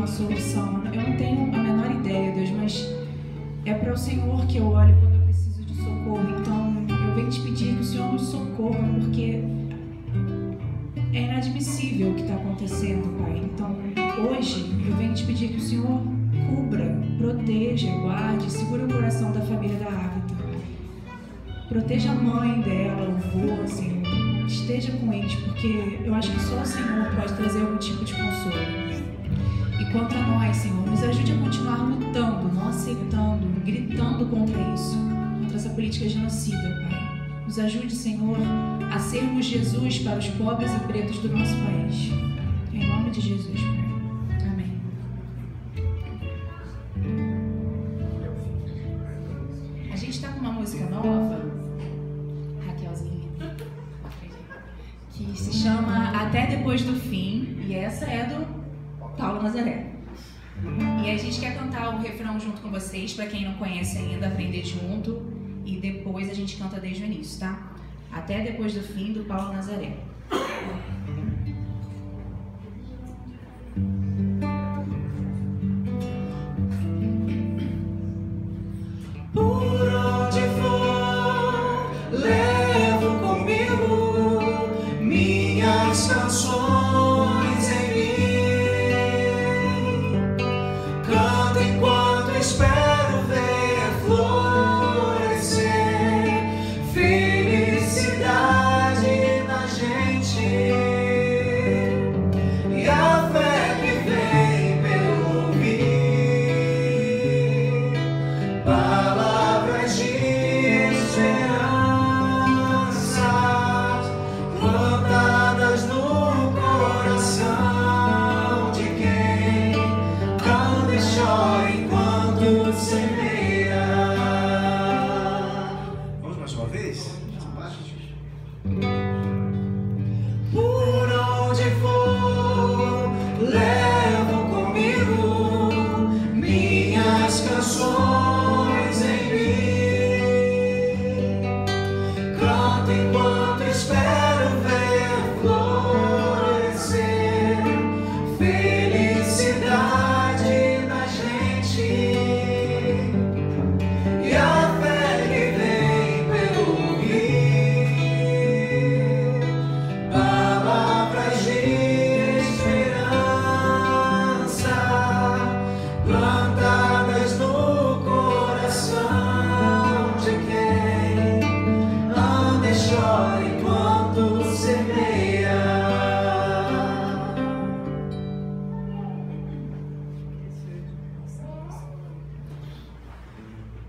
Solução. Eu não tenho a menor ideia, Deus, mas é para o Senhor que eu olho quando eu preciso de socorro. Então, eu venho te pedir que o Senhor nos socorra, porque é inadmissível o que está acontecendo, Pai. Então, hoje, eu venho te pedir que o Senhor cubra, proteja, guarde, segure o coração da família da Ágata. Proteja a mãe dela, o vô, Senhor. Esteja com eles, porque eu acho que só o Senhor pode trazer algum tipo de consolo. E quanto a nós, Senhor, nos ajude a continuar lutando, não aceitando, gritando contra isso, contra essa política genocida, Pai. Nos ajude, Senhor, a sermos Jesus para os pobres e pretos do nosso país. Em nome de Jesus, Pai. Amém. A gente está com uma música nova, Raquelzinha, que se chama Até Depois do Fim, e essa é do Paulo Nazaré. E a gente quer cantar o refrão junto com vocês, para quem não conhece ainda, aprender junto, e depois a gente canta desde o início, tá? Até Depois do Fim, do Paulo Nazaré. Por onde for, levo comigo minhas canções.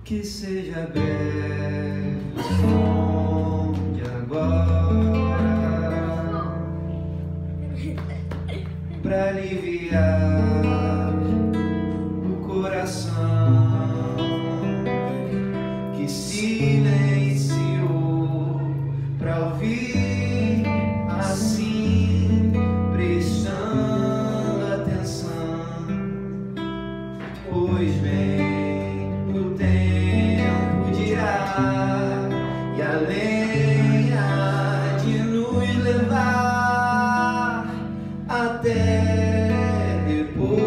Que seja breve o som de agora, pra aliviar o coração que silenciou, pra ouvir assim, prestando atenção. Pois bem, e a lenha de nos levar até depois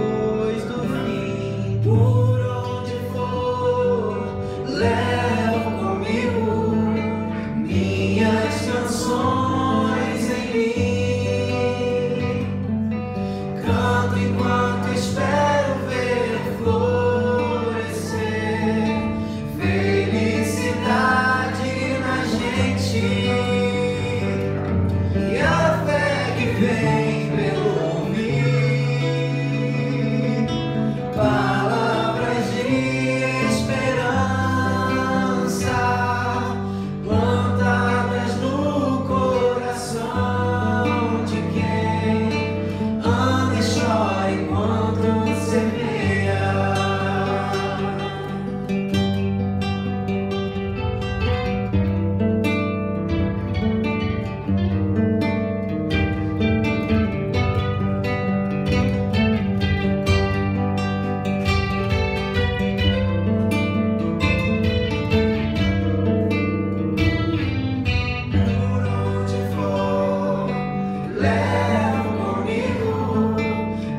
levo comigo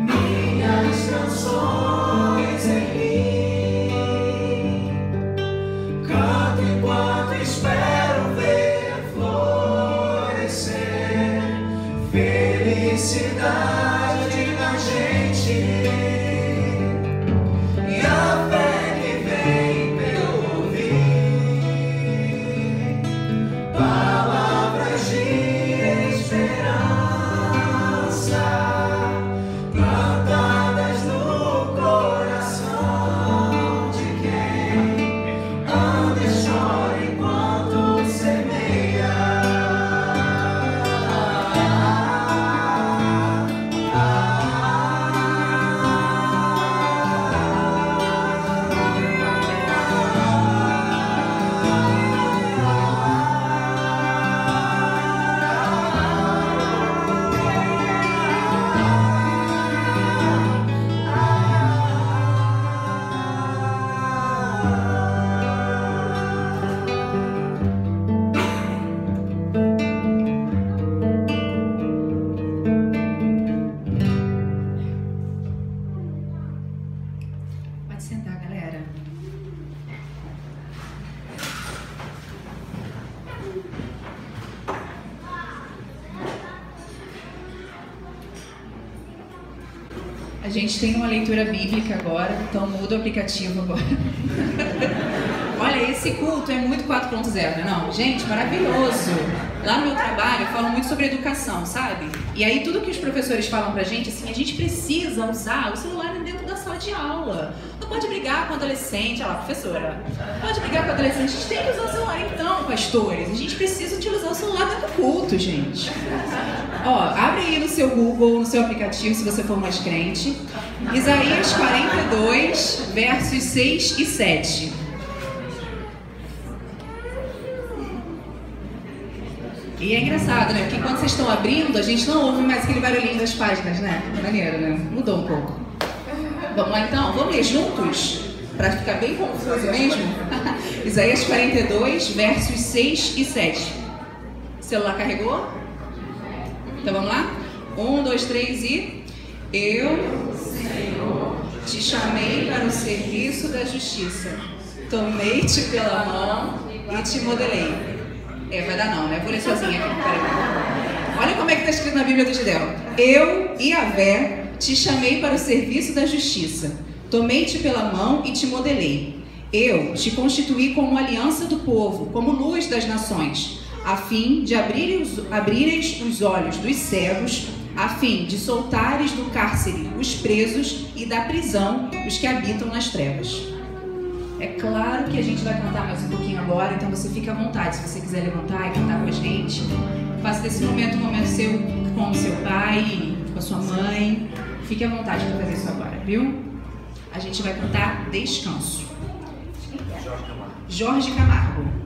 minhas canções em mim. Canto enquanto espero ver florescer felicidade na gente. E a fé que vem pelo ouvir palavras de esperança plantadas no coração de quem anda e chora enquanto semeia. Pode sentar, galera. A gente tem uma leitura bíblica agora, então muda o aplicativo agora. Olha, esse culto é muito 4.0, né? Não, gente, maravilhoso. Lá no meu trabalho falam muito sobre educação, sabe? E aí tudo que os professores falam pra gente, assim, a gente precisa usar o celular dentro da sala de aula. Não pode brigar com o adolescente, olha lá, professora. Não pode brigar com o adolescente, a gente tem que usar o celular então, pastores. A gente precisa utilizar o celular dentro do culto, gente. Ó, abre aí no seu Google, no seu aplicativo, se você for mais crente. Isaías 42, versos 6 e 7. E é engraçado, né? Porque quando vocês estão abrindo, a gente não ouve mais aquele barulhinho das páginas, né? Maneiro, né? Mudou um pouco. Vamos lá então? Vamos ler juntos? Para ficar bem confuso mesmo? Isaías 42, versos 6 e 7. O celular carregou? Então vamos lá? 1, 2, 3 e... Eu, Senhor, te chamei para o serviço da justiça. Tomei-te pela mão e te modelei. Vai dar não, né? Vou ler sozinha aqui. Peraí. Olha como é que está escrito na Bíblia do Gideão. Eu, Yahvé, te chamei para o serviço da justiça. Tomei-te pela mão e te modelei. Eu te constituí como aliança do povo, como luz das nações, a fim de abrireis os olhos dos cegos, a fim de soltares do cárcere os presos e da prisão os que habitam nas trevas. É claro que a gente vai cantar mais um pouquinho agora, então você fica à vontade. Se você quiser levantar e cantar com a gente, faça desse momento um momento seu com o seu pai, com a sua mãe. Fique à vontade para fazer isso agora, viu? A gente vai cantar Descanso. Jorge Camargo.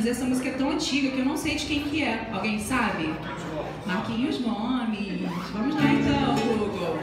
mas essa música é tão antiga que eu não sei de quem que é. Alguém sabe? Marquinhos Gomes. Vamos lá então, Google.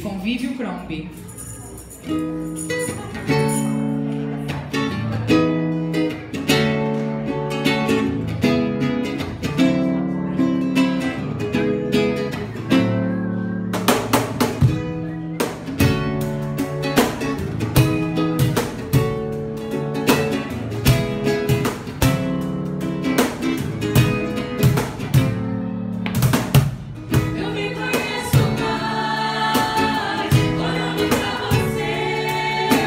Convívio Crombie. Eu me conheço mais, olhando pra você.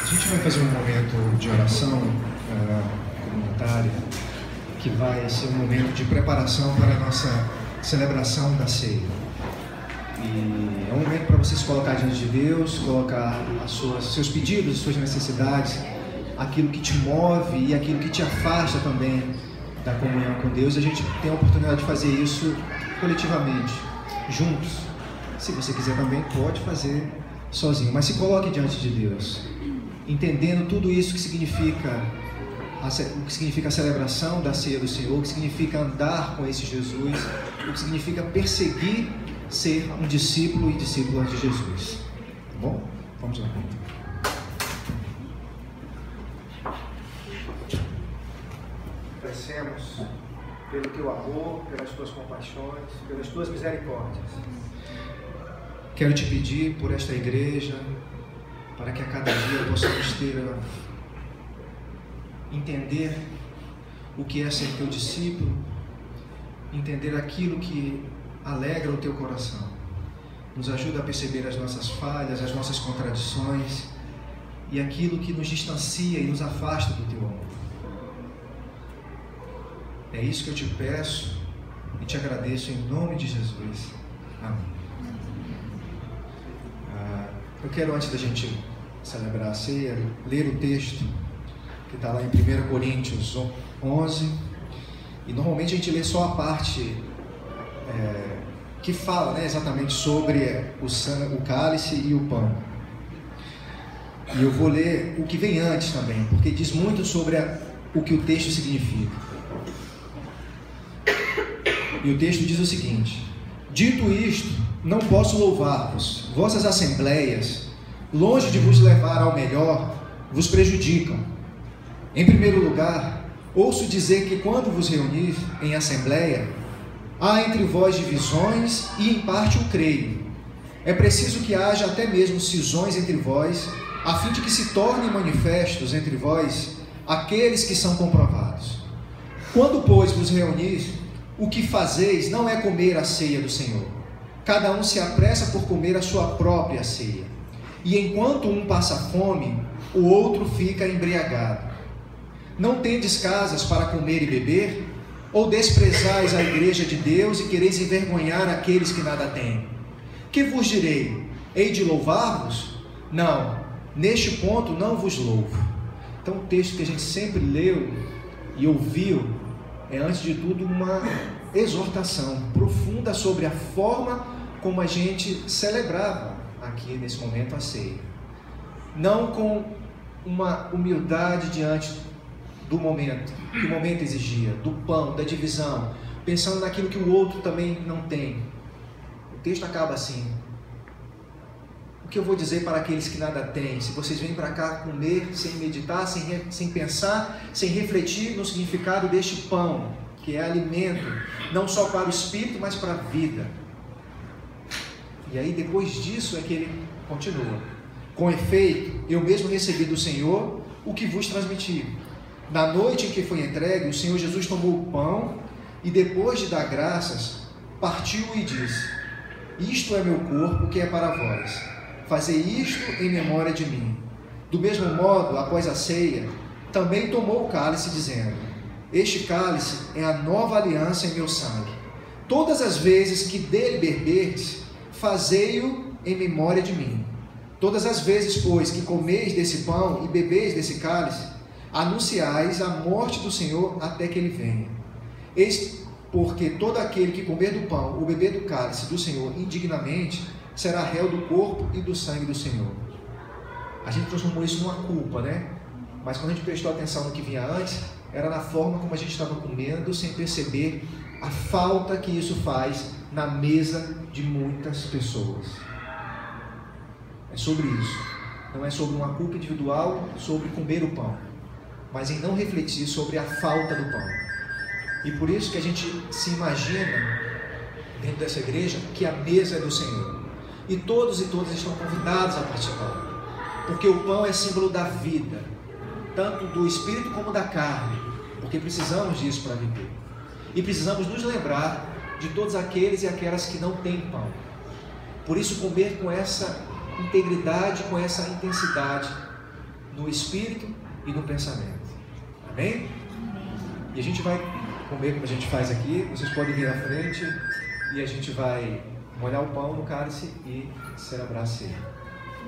A gente vai fazer um momento de oração comunitária, que vai ser um momento de preparação para a nossa celebração da ceia. E é um momento para você se colocar diante de Deus, colocar seus pedidos, suas necessidades, aquilo que te move e aquilo que te afasta também da comunhão com Deus. E a gente tem a oportunidade de fazer isso coletivamente, juntos. Se você quiser também, pode fazer sozinho, mas se coloque diante de Deus, entendendo tudo isso que significa o que significa a celebração da ceia do Senhor, o que significa andar com esse Jesus, o que significa perseguir ser um discípulo e discípula de Jesus. Tá bom? Vamos lá. Agradecemos pelo teu amor, pelas tuas compaixões, pelas tuas misericórdias. Quero te pedir por esta igreja, para que a cada dia possamos entender o que é ser teu discípulo, entender aquilo que alegra o teu coração. Nos ajuda a perceber as nossas falhas, as nossas contradições e aquilo que nos distancia e nos afasta do teu amor. É isso que eu te peço e te agradeço em nome de Jesus. Amém. Eu quero, antes da gente celebrar a ceia, ler o texto que está lá em 1 Coríntios 11, e normalmente a gente lê só a parte que fala, né, exatamente sobre o cálice e o pão. E eu vou ler o que vem antes também, porque diz muito sobre o que o texto significa. E o texto diz o seguinte: dito isto, não posso louvar-vos, vossas assembleias, longe de vos levar ao melhor, vos prejudicam. Em primeiro lugar, ouço dizer que quando vos reunis em assembleia, há entre vós divisões e em parte o creio. É preciso que haja até mesmo cisões entre vós, a fim de que se tornem manifestos entre vós aqueles que são comprovados. Quando, pois, vos reunis, o que fazeis não é comer a ceia do Senhor. Cada um se apressa por comer a sua própria ceia. E enquanto um passa fome, o outro fica embriagado. Não tendes casas para comer e beber? Ou desprezais a igreja de Deus e quereis envergonhar aqueles que nada têm? Que vos direi? Hei de louvar-vos? Não, neste ponto não vos louvo. Então o texto que a gente sempre leu e ouviu é, antes de tudo, uma exortação profunda sobre a forma como a gente celebrava aqui nesse momento a ceia. Não com uma humildade diante do momento, que o momento exigia, do pão, da divisão, pensando naquilo que o outro também não tem. O texto acaba assim: o que eu vou dizer para aqueles que nada têm? Se vocês vêm para cá comer sem meditar, sem pensar, sem refletir no significado deste pão, que é alimento, não só para o espírito, mas para a vida. E aí depois disso é que ele continua: com efeito, eu mesmo recebi do Senhor o que vos transmiti. Na noite em que foi entregue, o Senhor Jesus tomou o pão e, depois de dar graças, partiu e disse: isto é meu corpo que é para vós. Fazei isto em memória de mim. Do mesmo modo, após a ceia, também tomou o cálice, dizendo: este cálice é a nova aliança em meu sangue. Todas as vezes que dele beberdes, fazei-o em memória de mim. Todas as vezes, pois, que comeis desse pão e bebeis desse cálice, anunciais a morte do Senhor até que ele venha. Eis porque todo aquele que comer do pão ou beber do cálice do Senhor indignamente será réu do corpo e do sangue do Senhor. A gente transformou isso numa culpa, né? Mas quando a gente prestou atenção no que vinha antes, era na forma como a gente estava comendo, sem perceber a falta que isso faz na mesa de muitas pessoas. É sobre isso. Não é sobre uma culpa individual, sobre comer o pão, mas em não refletir sobre a falta do pão. E por isso que a gente se imagina, dentro dessa igreja, que a mesa é do Senhor. E todos e todas estão convidados a participar. Porque o pão é símbolo da vida, tanto do espírito como da carne. Porque precisamos disso para viver. E precisamos nos lembrar de todos aqueles e aquelas que não têm pão. Por isso, comer com essa integridade, com essa intensidade, no espírito e no pensamento. Amém? E a gente vai comer como a gente faz aqui. Vocês podem vir à frente e a gente vai molhar o pão no cálice e celebrar a ceia.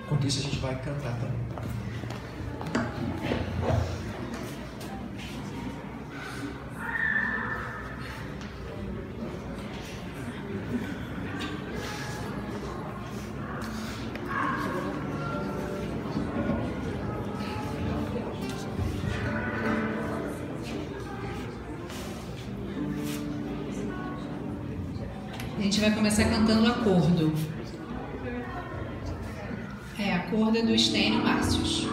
Enquanto isso, a gente vai cantar também. A gente vai começar cantando Acordo. Acordo é do Estênio Márcios.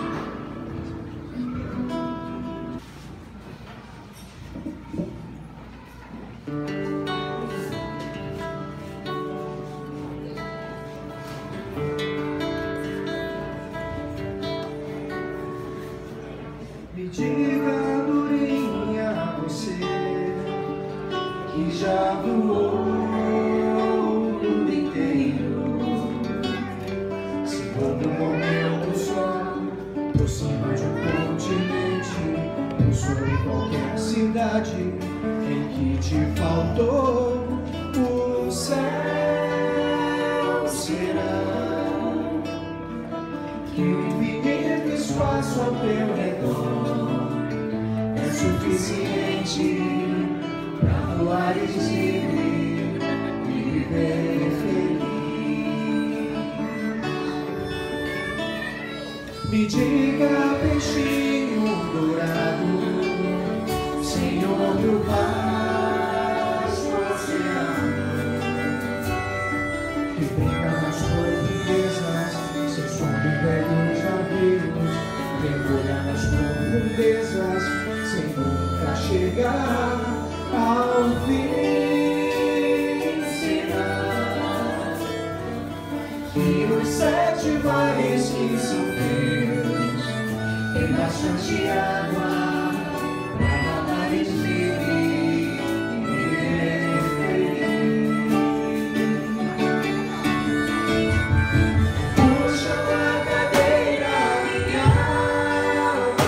Me diga, andorinha, você que já voou o mundo inteiro. Se todo momento só, por cima de um continente, ou sobre qualquer cidade em que te faltou, o céu será que o infinito espaço ao teu redor é suficiente para voares livre e viver feliz. Me diga, peixinho dourado, Senhor do vasto oceano, que brinca nas profundezas, seu som de velhos navios, mergulha nas profundezas, sem nunca chegar ao fim. Será que os 7 mares que são teus tem bastante água para nadares livre e viver feliz? Puxa a cadeira, minha alma,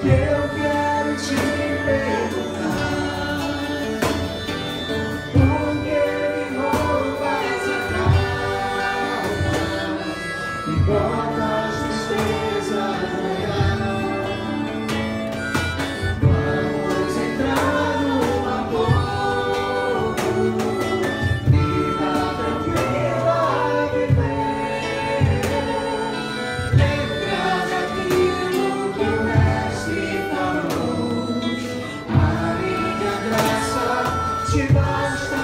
que eu quero te perguntar. Por que me roubas a calma e botas tristezas no olhar? Vamos entrar no amor, vida tranquila viver. Lembra daquilo que o mestre falou, a minha graça te basta.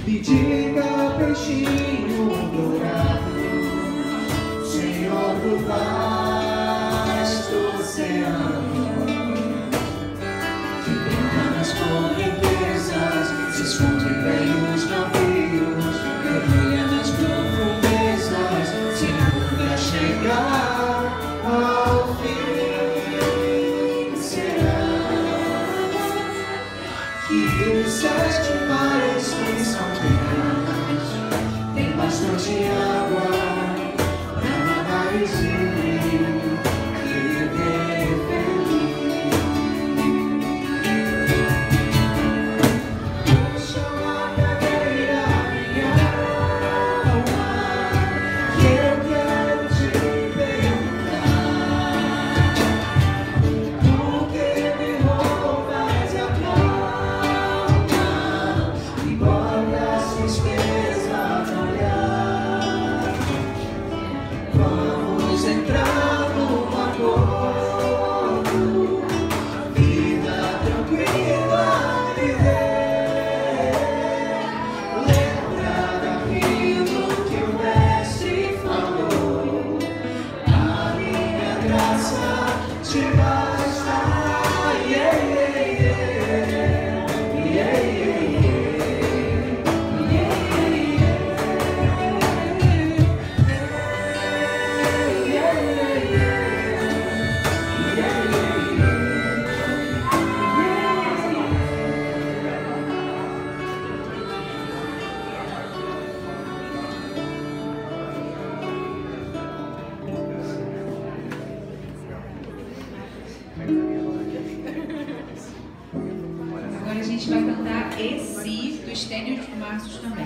Me diga, peixinho dourado, Senhor do vasto oceano, que brinca nas correntezas, se esconde em velhos navios, mergulha nas profundezas, sem nunca chegar ao fim. Será que os 7 mares que são teus tem bastante água para nadares livre e viver feliz? Puxa a Davi, do Estênio e do Márcio também.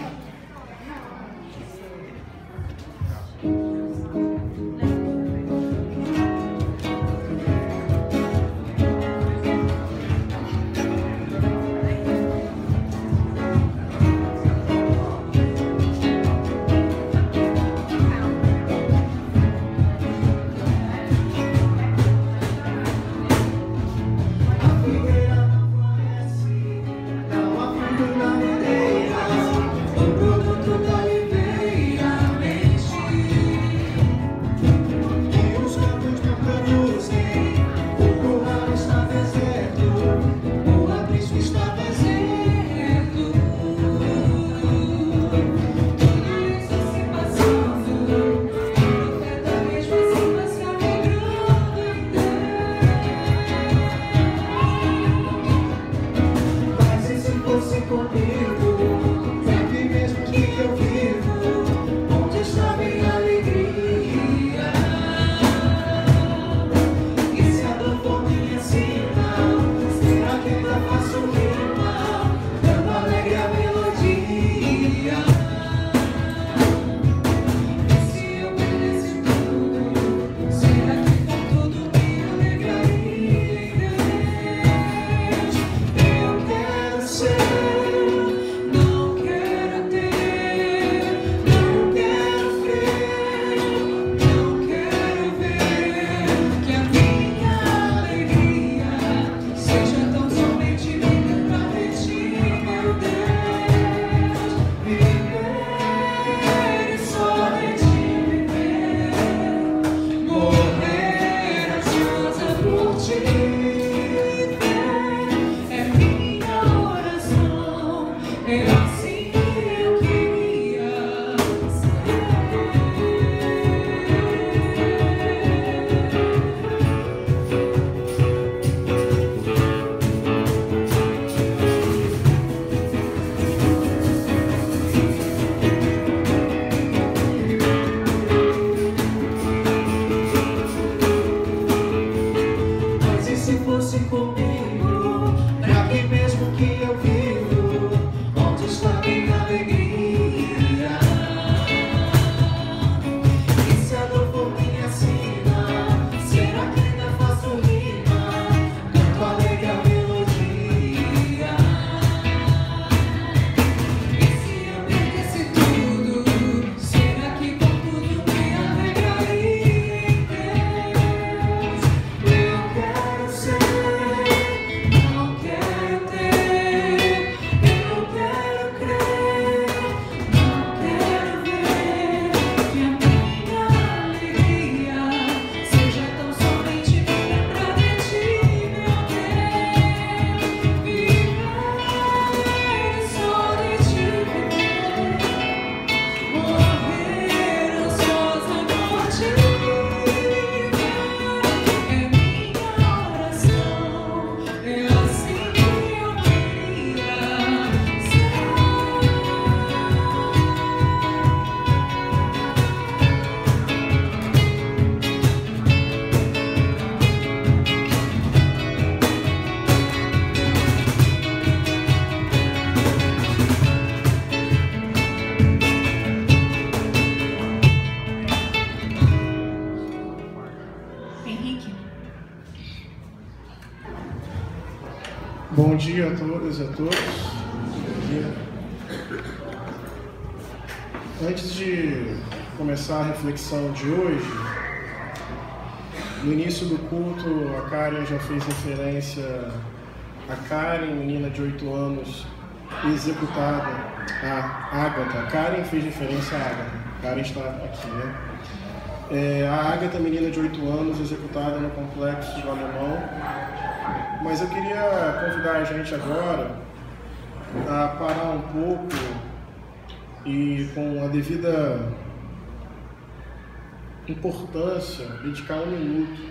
Bom dia a todas e a todos. Bom dia. Antes de começar a reflexão de hoje, no início do culto, a Karen já fez referência a Karen, menina de 8 anos, executada, a Ágata. A Karen fez referência à Ágata. A Karen está aqui, né? A Ágata, menina de 8 anos, executada no Complexo do Alemão. Mas eu queria convidar a gente agora a parar um pouco e, com a devida importância, dedicar 1 minuto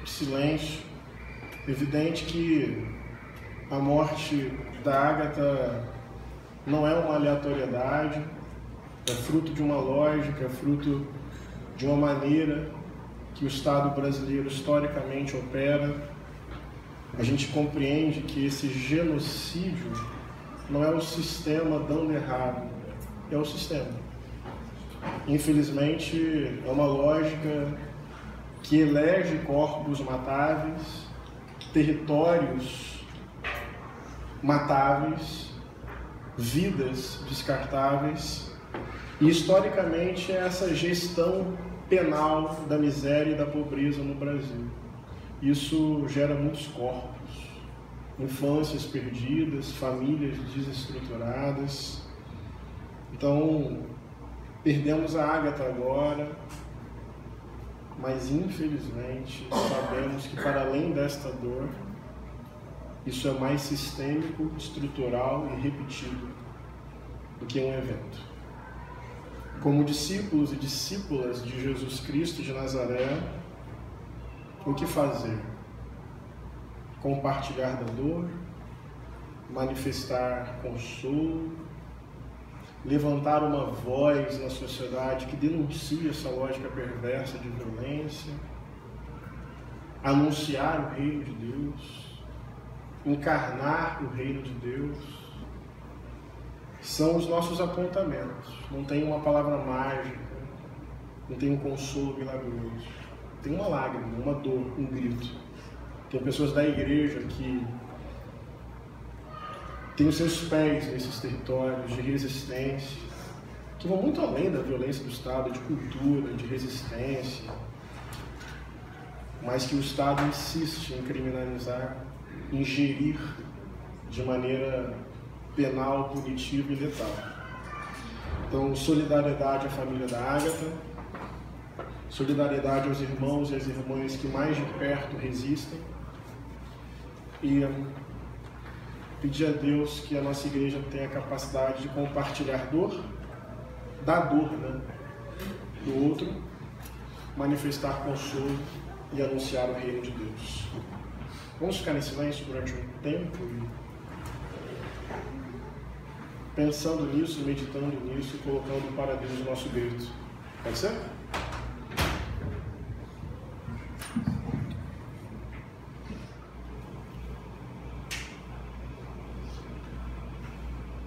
de silêncio. Evidente que a morte da Ágata não é uma aleatoriedade, é fruto de uma lógica, é fruto de uma maneira que o Estado brasileiro historicamente opera. A gente compreende que esse genocídio não é o sistema dando errado, é o sistema. Infelizmente, é uma lógica que elege corpos matáveis, territórios matáveis, vidas descartáveis, e historicamente é essa gestão penal da miséria e da pobreza no Brasil. Isso gera muitos corpos, infâncias perdidas, famílias desestruturadas. Então, perdemos a Ágata agora, mas infelizmente sabemos que para além desta dor, isso é mais sistêmico, estrutural e repetido do que um evento. Como discípulos e discípulas de Jesus Cristo de Nazaré, o que fazer? Compartilhar da dor, manifestar consolo, levantar uma voz na sociedade que denuncie essa lógica perversa de violência, anunciar o reino de Deus, encarnar o reino de Deus, são os nossos apontamentos. Não tem uma palavra mágica, não tem um consolo milagroso. Tem uma lágrima, uma dor, um grito. Tem pessoas da igreja que têm os seus pés nesses territórios de resistência, que vão muito além da violência do Estado, de cultura, de resistência, mas que o Estado insiste em criminalizar, em gerir de maneira penal, punitiva e letal. Então, solidariedade à família da Ágata, solidariedade aos irmãos e às irmãs que mais de perto resistem, e pedir a Deus que a nossa igreja tenha a capacidade de compartilhar dor, da dor, né, do outro, manifestar consolo e anunciar o reino de Deus. Vamos ficar em silêncio durante um tempo e pensando nisso, meditando nisso e colocando para Deus o nosso grito. Pode ser?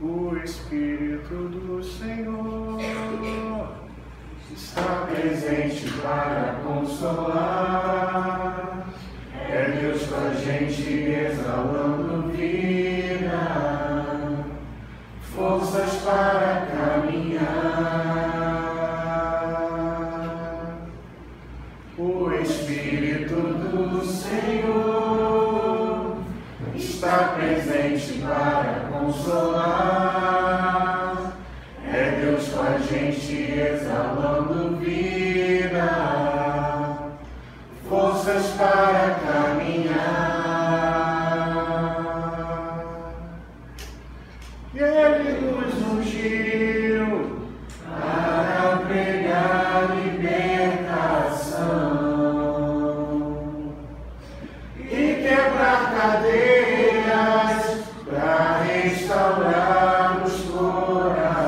O Espírito do Senhor está presente para consolar. É Deus com a gente exalando vida, forças para caminhar. O Espírito do Senhor está presente para consolar. É Deus com a gente exalando vida, forças para caminhar. E Ele nos ungiu para pregar libertação e quebrar cadeias para restaurar os corações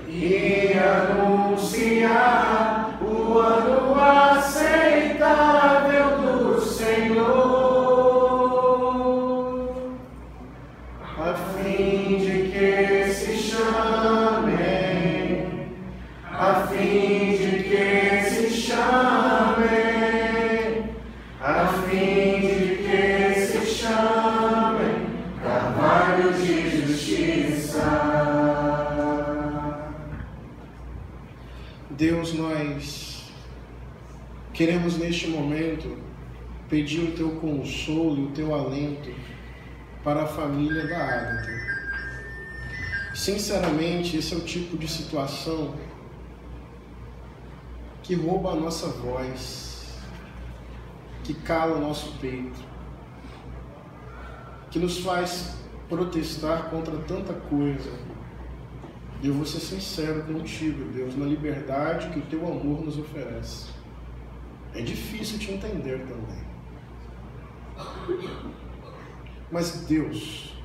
e anunciar o ano aceitável do Senhor, a fim de que se chamem, a fim de que se chamem, a fim de que se chamem Carvalho de Justiça. Deus, nós queremos neste momento pedir o Teu consolo e o Teu alento para a família da Ágata. Sinceramente, esse é o tipo de situação que rouba a nossa voz, que cala o nosso peito, que nos faz protestar contra tanta coisa. E eu vou ser sincero contigo, Deus, na liberdade que o Teu amor nos oferece. É difícil te entender também. Mas Deus,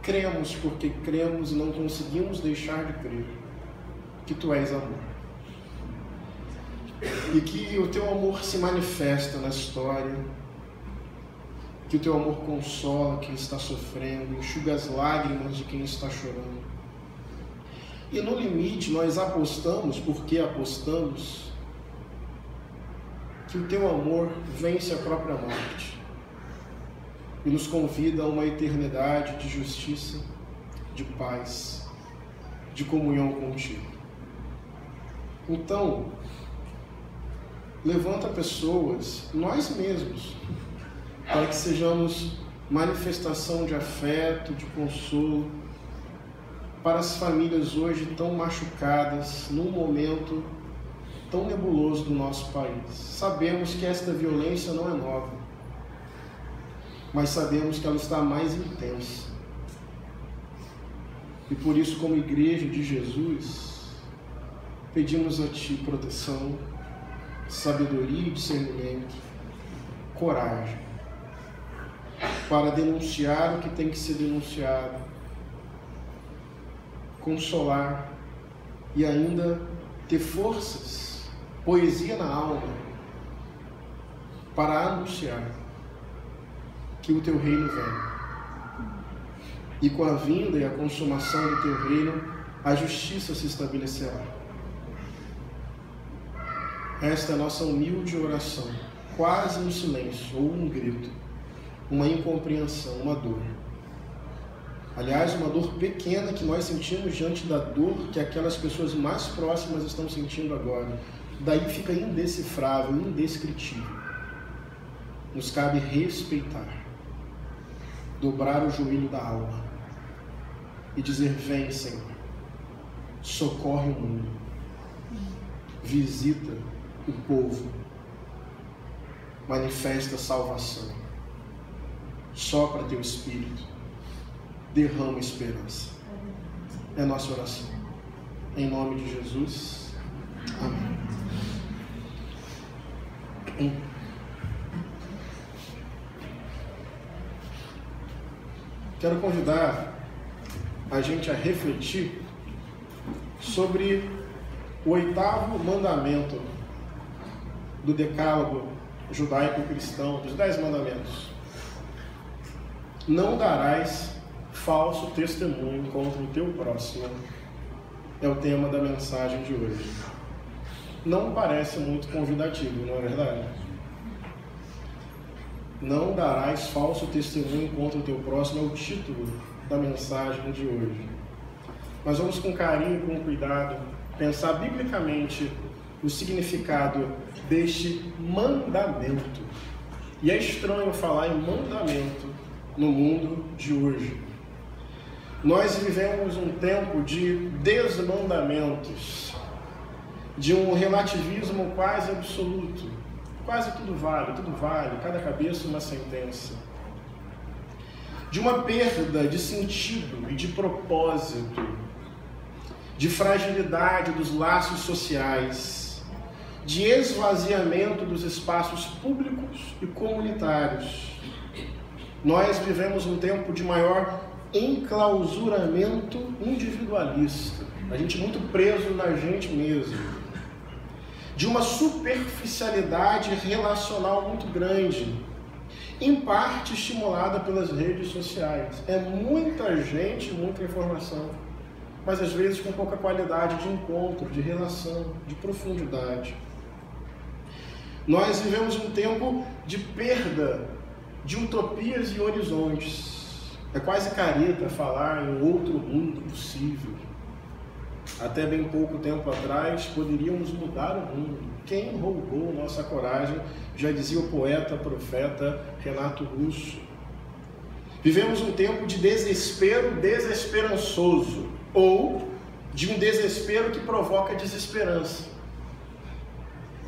cremos porque cremos e não conseguimos deixar de crer que Tu és amor. E que o Teu amor se manifesta na história, que o teu amor consola quem está sofrendo, enxuga as lágrimas de quem está chorando. E no limite nós apostamos, porque apostamos, que o teu amor vence a própria morte e nos convida a uma eternidade de justiça, de paz, de comunhão contigo. Então, levanta pessoas, nós mesmos, para que sejamos manifestação de afeto, de consolo, para as famílias hoje tão machucadas, num momento tão nebuloso do nosso país. Sabemos que esta violência não é nova, mas sabemos que ela está mais intensa. E por isso, como Igreja de Jesus, pedimos a Ti proteção, sabedoria e discernimento, coragem, para denunciar o que tem que ser denunciado, consolar e ainda ter forças, poesia na alma, para anunciar que o Teu reino vem. E com a vinda e a consumação do Teu reino, a justiça se estabelecerá. Esta é a nossa humilde oração, quase um silêncio ou um grito, uma incompreensão, uma dor. Aliás, uma dor pequena que nós sentimos diante da dor que aquelas pessoas mais próximas estão sentindo agora. Daí fica indecifrável, indescritível. Nos cabe respeitar, dobrar o joelho da alma e dizer: vem, Senhor, socorre o mundo, visita o povo, manifesta salvação, sopra Teu Espírito, derrama esperança. É nossa oração. Em nome de Jesus. Amém. Quero convidar a gente a refletir sobre o 8º mandamento do decálogo judaico-cristão, dos 10 mandamentos. Não darás falso testemunho contra o teu próximo. É o tema da mensagem de hoje. Não parece muito convidativo, não é verdade? Não darás falso testemunho contra o teu próximo é o título da mensagem de hoje. Mas vamos com carinho, com cuidado, pensar biblicamente o significado deste mandamento. E é estranho falar em mandamento no mundo de hoje. Nós vivemos um tempo de desmandamentos, de um relativismo quase absoluto. Quase tudo vale, cada cabeça uma sentença. De uma perda de sentido e de propósito, de fragilidade dos laços sociais, de esvaziamento dos espaços públicos e comunitários. Nós vivemos um tempo de maior enclausuramento individualista, a gente muito preso na gente mesmo, de uma superficialidade relacional muito grande, em parte estimulada pelas redes sociais. É muita gente, muita informação, mas às vezes com pouca qualidade de encontro, de relação, de profundidade. Nós vivemos um tempo de perda de utopias e horizontes. É quase careta falar em outro mundo possível. Até bem pouco tempo atrás, poderíamos mudar o mundo. Quem roubou nossa coragem? Já dizia o poeta, profeta Renato Russo. Vivemos um tempo de desespero desesperançoso, ou de um desespero que provoca desesperança.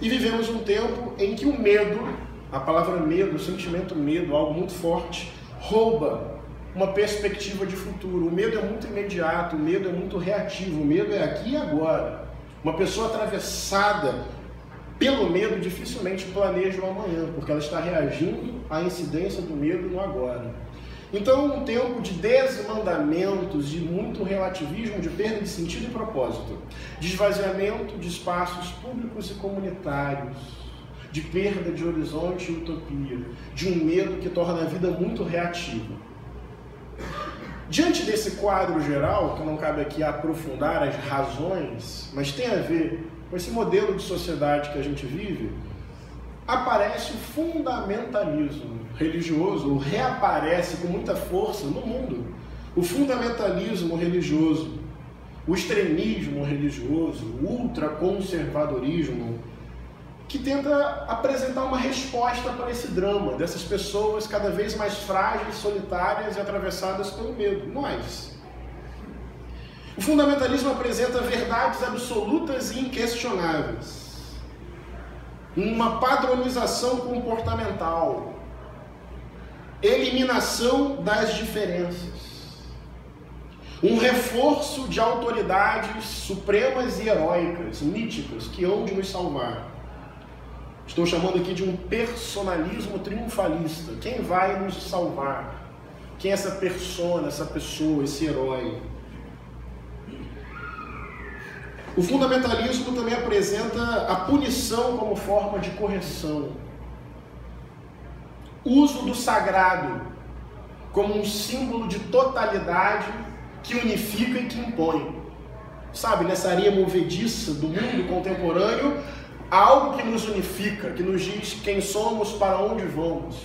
E vivemos um tempo em que o medo, a palavra medo, o sentimento medo, algo muito forte, rouba uma perspectiva de futuro. O medo é muito imediato, o medo é muito reativo, o medo é aqui e agora. Uma pessoa atravessada pelo medo dificilmente planeja o amanhã, porque ela está reagindo à incidência do medo no agora. Então, um tempo de desmandamentos, de muito relativismo, de perda de sentido e propósito, de esvaziamento de espaços públicos e comunitários, de perda de horizonte e utopia, de um medo que torna a vida muito reativa. Diante desse quadro geral, que não cabe aqui aprofundar as razões, mas tem a ver com esse modelo de sociedade que a gente vive, aparece o fundamentalismo religioso, ou reaparece com muita força no mundo. O fundamentalismo religioso, o extremismo religioso, o ultraconservadorismo, que tenta apresentar uma resposta para esse drama dessas pessoas cada vez mais frágeis, solitárias e atravessadas pelo medo. Nós. O fundamentalismo apresenta verdades absolutas e inquestionáveis, uma padronização comportamental, eliminação das diferenças, um reforço de autoridades supremas e heróicas, míticas, que hão de nos salvar. Estou chamando aqui de um personalismo triunfalista. Quem vai nos salvar? Quem é essa persona, essa pessoa, esse herói? O fundamentalismo também apresenta a punição como forma de correção. Uso do sagrado como um símbolo de totalidade que unifica e que impõe. Sabe, nessa areia movediça do mundo contemporâneo, há algo que nos unifica, que nos diz quem somos, para onde vamos.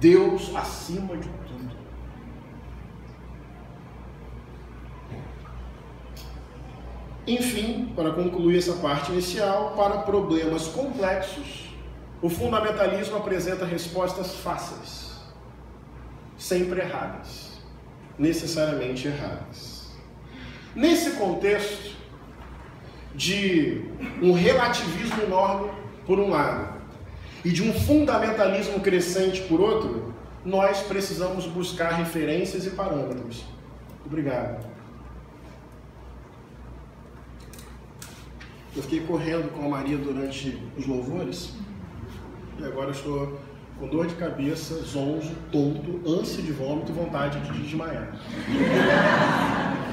Deus acima de tudo. Enfim, para concluir essa parte inicial, para problemas complexos, o fundamentalismo apresenta respostas fáceis, sempre erradas, necessariamente erradas. Nesse contexto de um relativismo enorme, por um lado, e de um fundamentalismo crescente, por outro, nós precisamos buscar referências e parâmetros. Obrigado. Eu fiquei correndo com a Maria durante os louvores, e agora eu estou com dor de cabeça, zonzo, tonto, ânsia de vômito e vontade de desmaiar.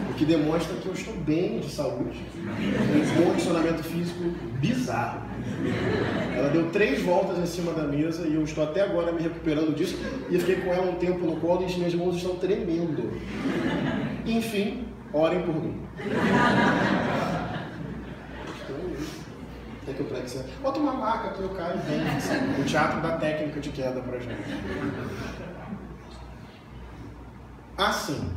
O que demonstra que eu estou bem de saúde, com um condicionamento físico bizarro. Ela deu 3 voltas em cima da mesa e eu estou até agora me recuperando disso. E eu fiquei com ela um tempo no colo e as minhas mãos estão tremendo. Enfim, orem por mim. Tem que eu prego. Bota uma maca que eu caio bem. O teatro da técnica de queda pra gente. Assim,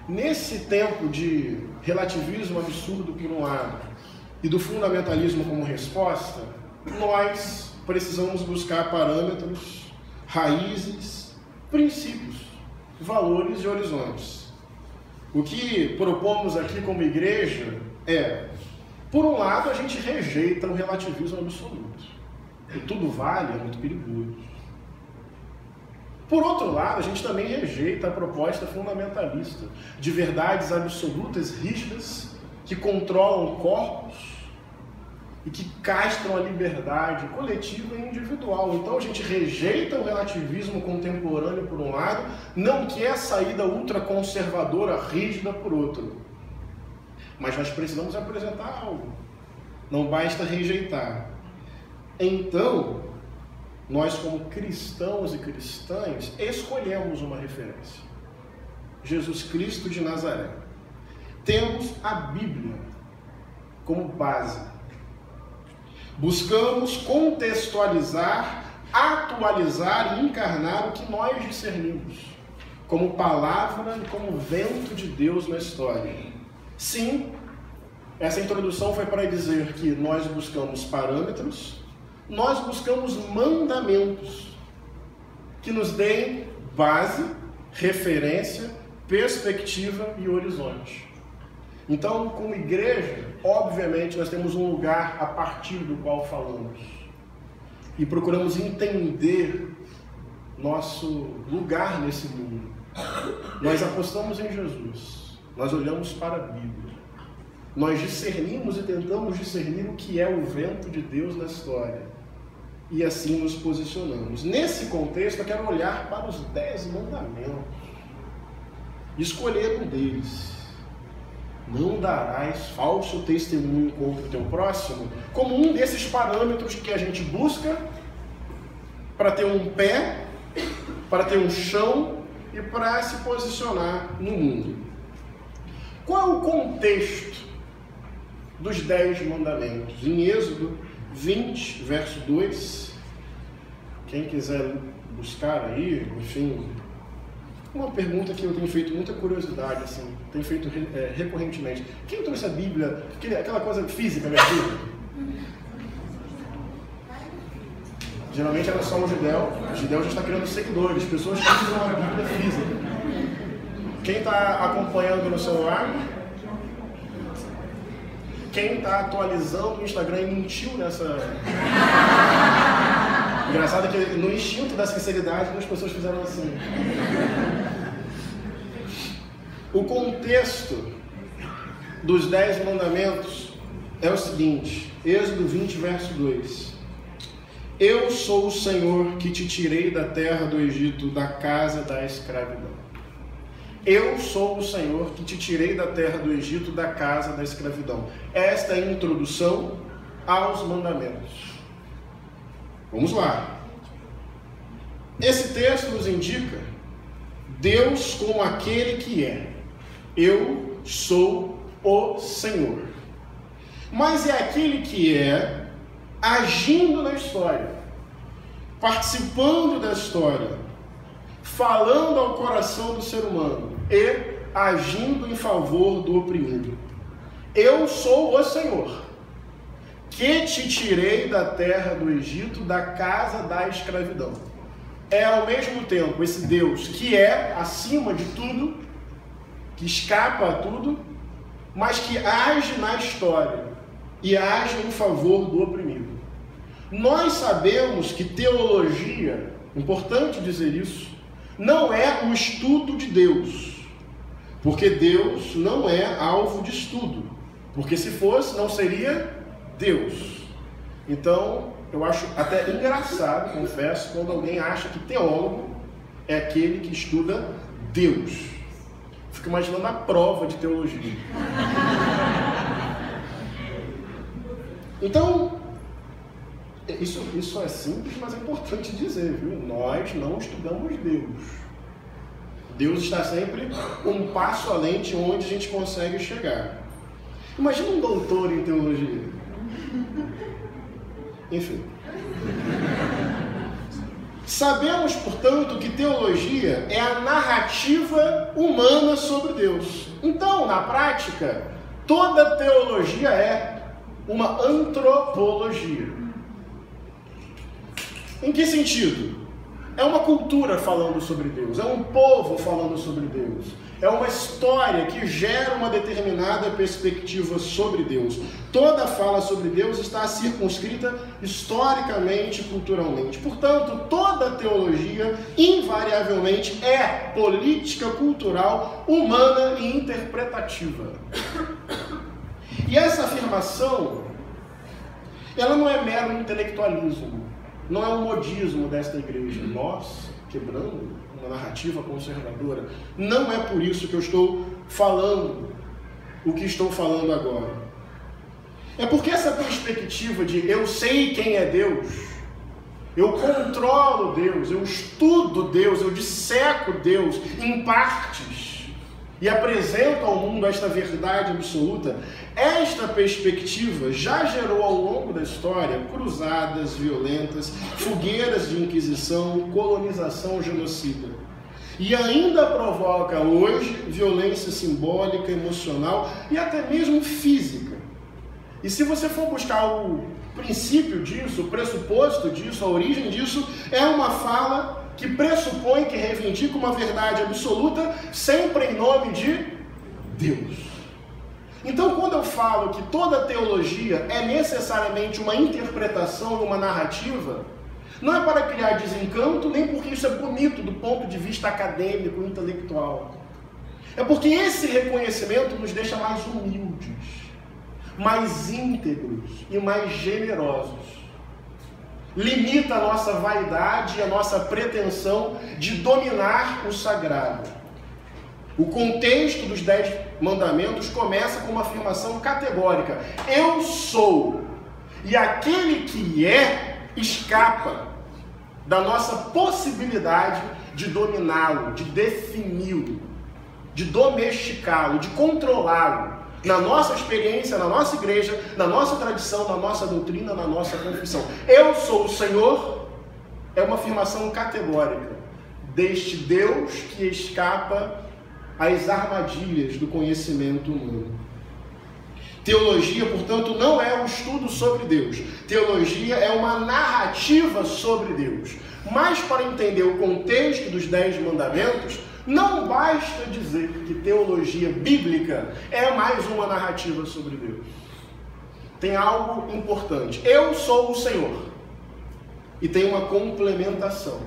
nesse tempo de relativismo absurdo por um lado e do fundamentalismo como resposta, nós precisamos buscar parâmetros, raízes, princípios, valores e horizontes. O que propomos aqui como igreja é, por um lado, a gente rejeita o relativismo absoluto. E tudo vale é muito perigoso. Por outro lado, a gente também rejeita a proposta fundamentalista de verdades absolutas, rígidas, que controlam corpos e que castram a liberdade coletiva e individual. Então a gente rejeita o relativismo contemporâneo por um lado, não quer a saída ultraconservadora, rígida por outro. Mas nós precisamos apresentar algo. Não basta rejeitar. Então, nós como cristãos e cristãs, escolhemos uma referência. Jesus Cristo de Nazaré. Temos a Bíblia como base. Buscamos contextualizar, atualizar e encarnar o que nós discernimos como palavra e como vento de Deus na história. Sim, essa introdução foi para dizer que nós buscamos parâmetros, nós buscamos mandamentos que nos deem base, referência, perspectiva e horizonte. Então, como igreja, obviamente, nós temos um lugar a partir do qual falamos e procuramos entender nosso lugar nesse mundo. Nós apostamos em Jesus. Nós olhamos para a Bíblia. Nós discernimos e tentamos discernir o que é o vento de Deus na história. E assim nos posicionamos. Nesse contexto, eu quero olhar para os 10 mandamentos. Escolher um deles. Não darás falso testemunho contra o teu próximo, como um desses parâmetros que a gente busca para ter um pé, para ter um chão e para se posicionar no mundo. Qual é o contexto dos 10 mandamentos? Em Êxodo 20, verso 2, quem quiser buscar aí, enfim, uma pergunta que eu tenho feito muita curiosidade, assim, tenho feito recorrentemente. Quem trouxe a Bíblia, aquela coisa física, minha Bíblia? Geralmente era só o Judeu já está criando seguidores, pessoas que usam a Bíblia física. Quem está acompanhando no celular? Quem está atualizando o Instagram e mentiu nessa... Engraçado que no instinto da sinceridade, as pessoas fizeram assim. O contexto dos 10 mandamentos é o seguinte, Êxodo 20, verso 2. Eu sou o Senhor que te tirei da terra do Egito, da casa da escravidão. Eu sou o Senhor que te tirei da terra do Egito, da casa da escravidão. Esta é a introdução aos mandamentos. Vamos lá. Esse texto nos indica Deus como aquele que é. Eu sou o Senhor. Mas é aquele que é agindo na história, participando da história, falando ao coração do ser humano e agindo em favor do oprimido. Eu sou o Senhor, que te tirei da terra do Egito, da casa da escravidão. É ao mesmo tempo esse Deus que é acima de tudo, que escapa a tudo, mas que age na história e age em favor do oprimido. Nós sabemos que teologia, importante dizer isso, não é o estudo de Deus, porque Deus não é alvo de estudo, porque se fosse, não seria Deus. Então, eu acho até engraçado, confesso, quando alguém acha que teólogo é aquele que estuda Deus. Fico imaginando a prova de teologia. Então, isso é simples, mas é importante dizer, viu? Nós não estudamos Deus. Deus está sempre um passo além de onde a gente consegue chegar. Imagina um doutor em teologia. Enfim. Sabemos, portanto, que teologia é a narrativa humana sobre Deus. Então, na prática, toda teologia é uma antropologia. Em que sentido? É uma cultura falando sobre Deus, é um povo falando sobre Deus, é uma história que gera uma determinada perspectiva sobre Deus. Toda fala sobre Deus está circunscrita historicamente e culturalmente. Portanto, toda teologia, invariavelmente, é política cultural, humana e interpretativa. E essa afirmação, ela não é mero intelectualismo, não é um modismo desta igreja. Nós, quebrando uma narrativa conservadora, não é por isso que eu estou falando o que estou falando agora. É porque essa perspectiva de eu sei quem é Deus, eu controlo Deus, eu estudo Deus, eu disseco Deus em partes e apresento ao mundo esta verdade absoluta, esta perspectiva já gerou ao longo da história cruzadas violentas, fogueiras de inquisição, colonização genocida. E ainda provoca hoje violência simbólica, emocional e até mesmo física. E se você for buscar o princípio disso, o pressuposto disso, a origem disso, é uma fala que pressupõe, que reivindica uma verdade absoluta, sempre em nome de Deus. Então, quando eu falo que toda teologia é necessariamente uma interpretação e uma narrativa, não é para criar desencanto, nem porque isso é bonito do ponto de vista acadêmico, intelectual. É porque esse reconhecimento nos deixa mais humildes, mais íntegros e mais generosos. Limita a nossa vaidade e a nossa pretensão de dominar o sagrado. O contexto dos 10 mandamentos começa com uma afirmação categórica: eu sou, e aquele que é, escapa. da nossa possibilidade de dominá-lo, de defini-lo, de domesticá-lo, de controlá-lo, na nossa experiência, na nossa igreja, na nossa tradição, na nossa doutrina, na nossa confissão. Eu sou o Senhor, é uma afirmação categórica deste Deus que escapa às armadilhas do conhecimento humano. Teologia, portanto, não é um estudo sobre Deus. Teologia é uma narrativa sobre Deus. Mas para entender o contexto dos 10 mandamentos, não basta dizer que teologia bíblica é mais uma narrativa sobre Deus. Tem algo importante. Eu sou o Senhor. E tem uma complementação.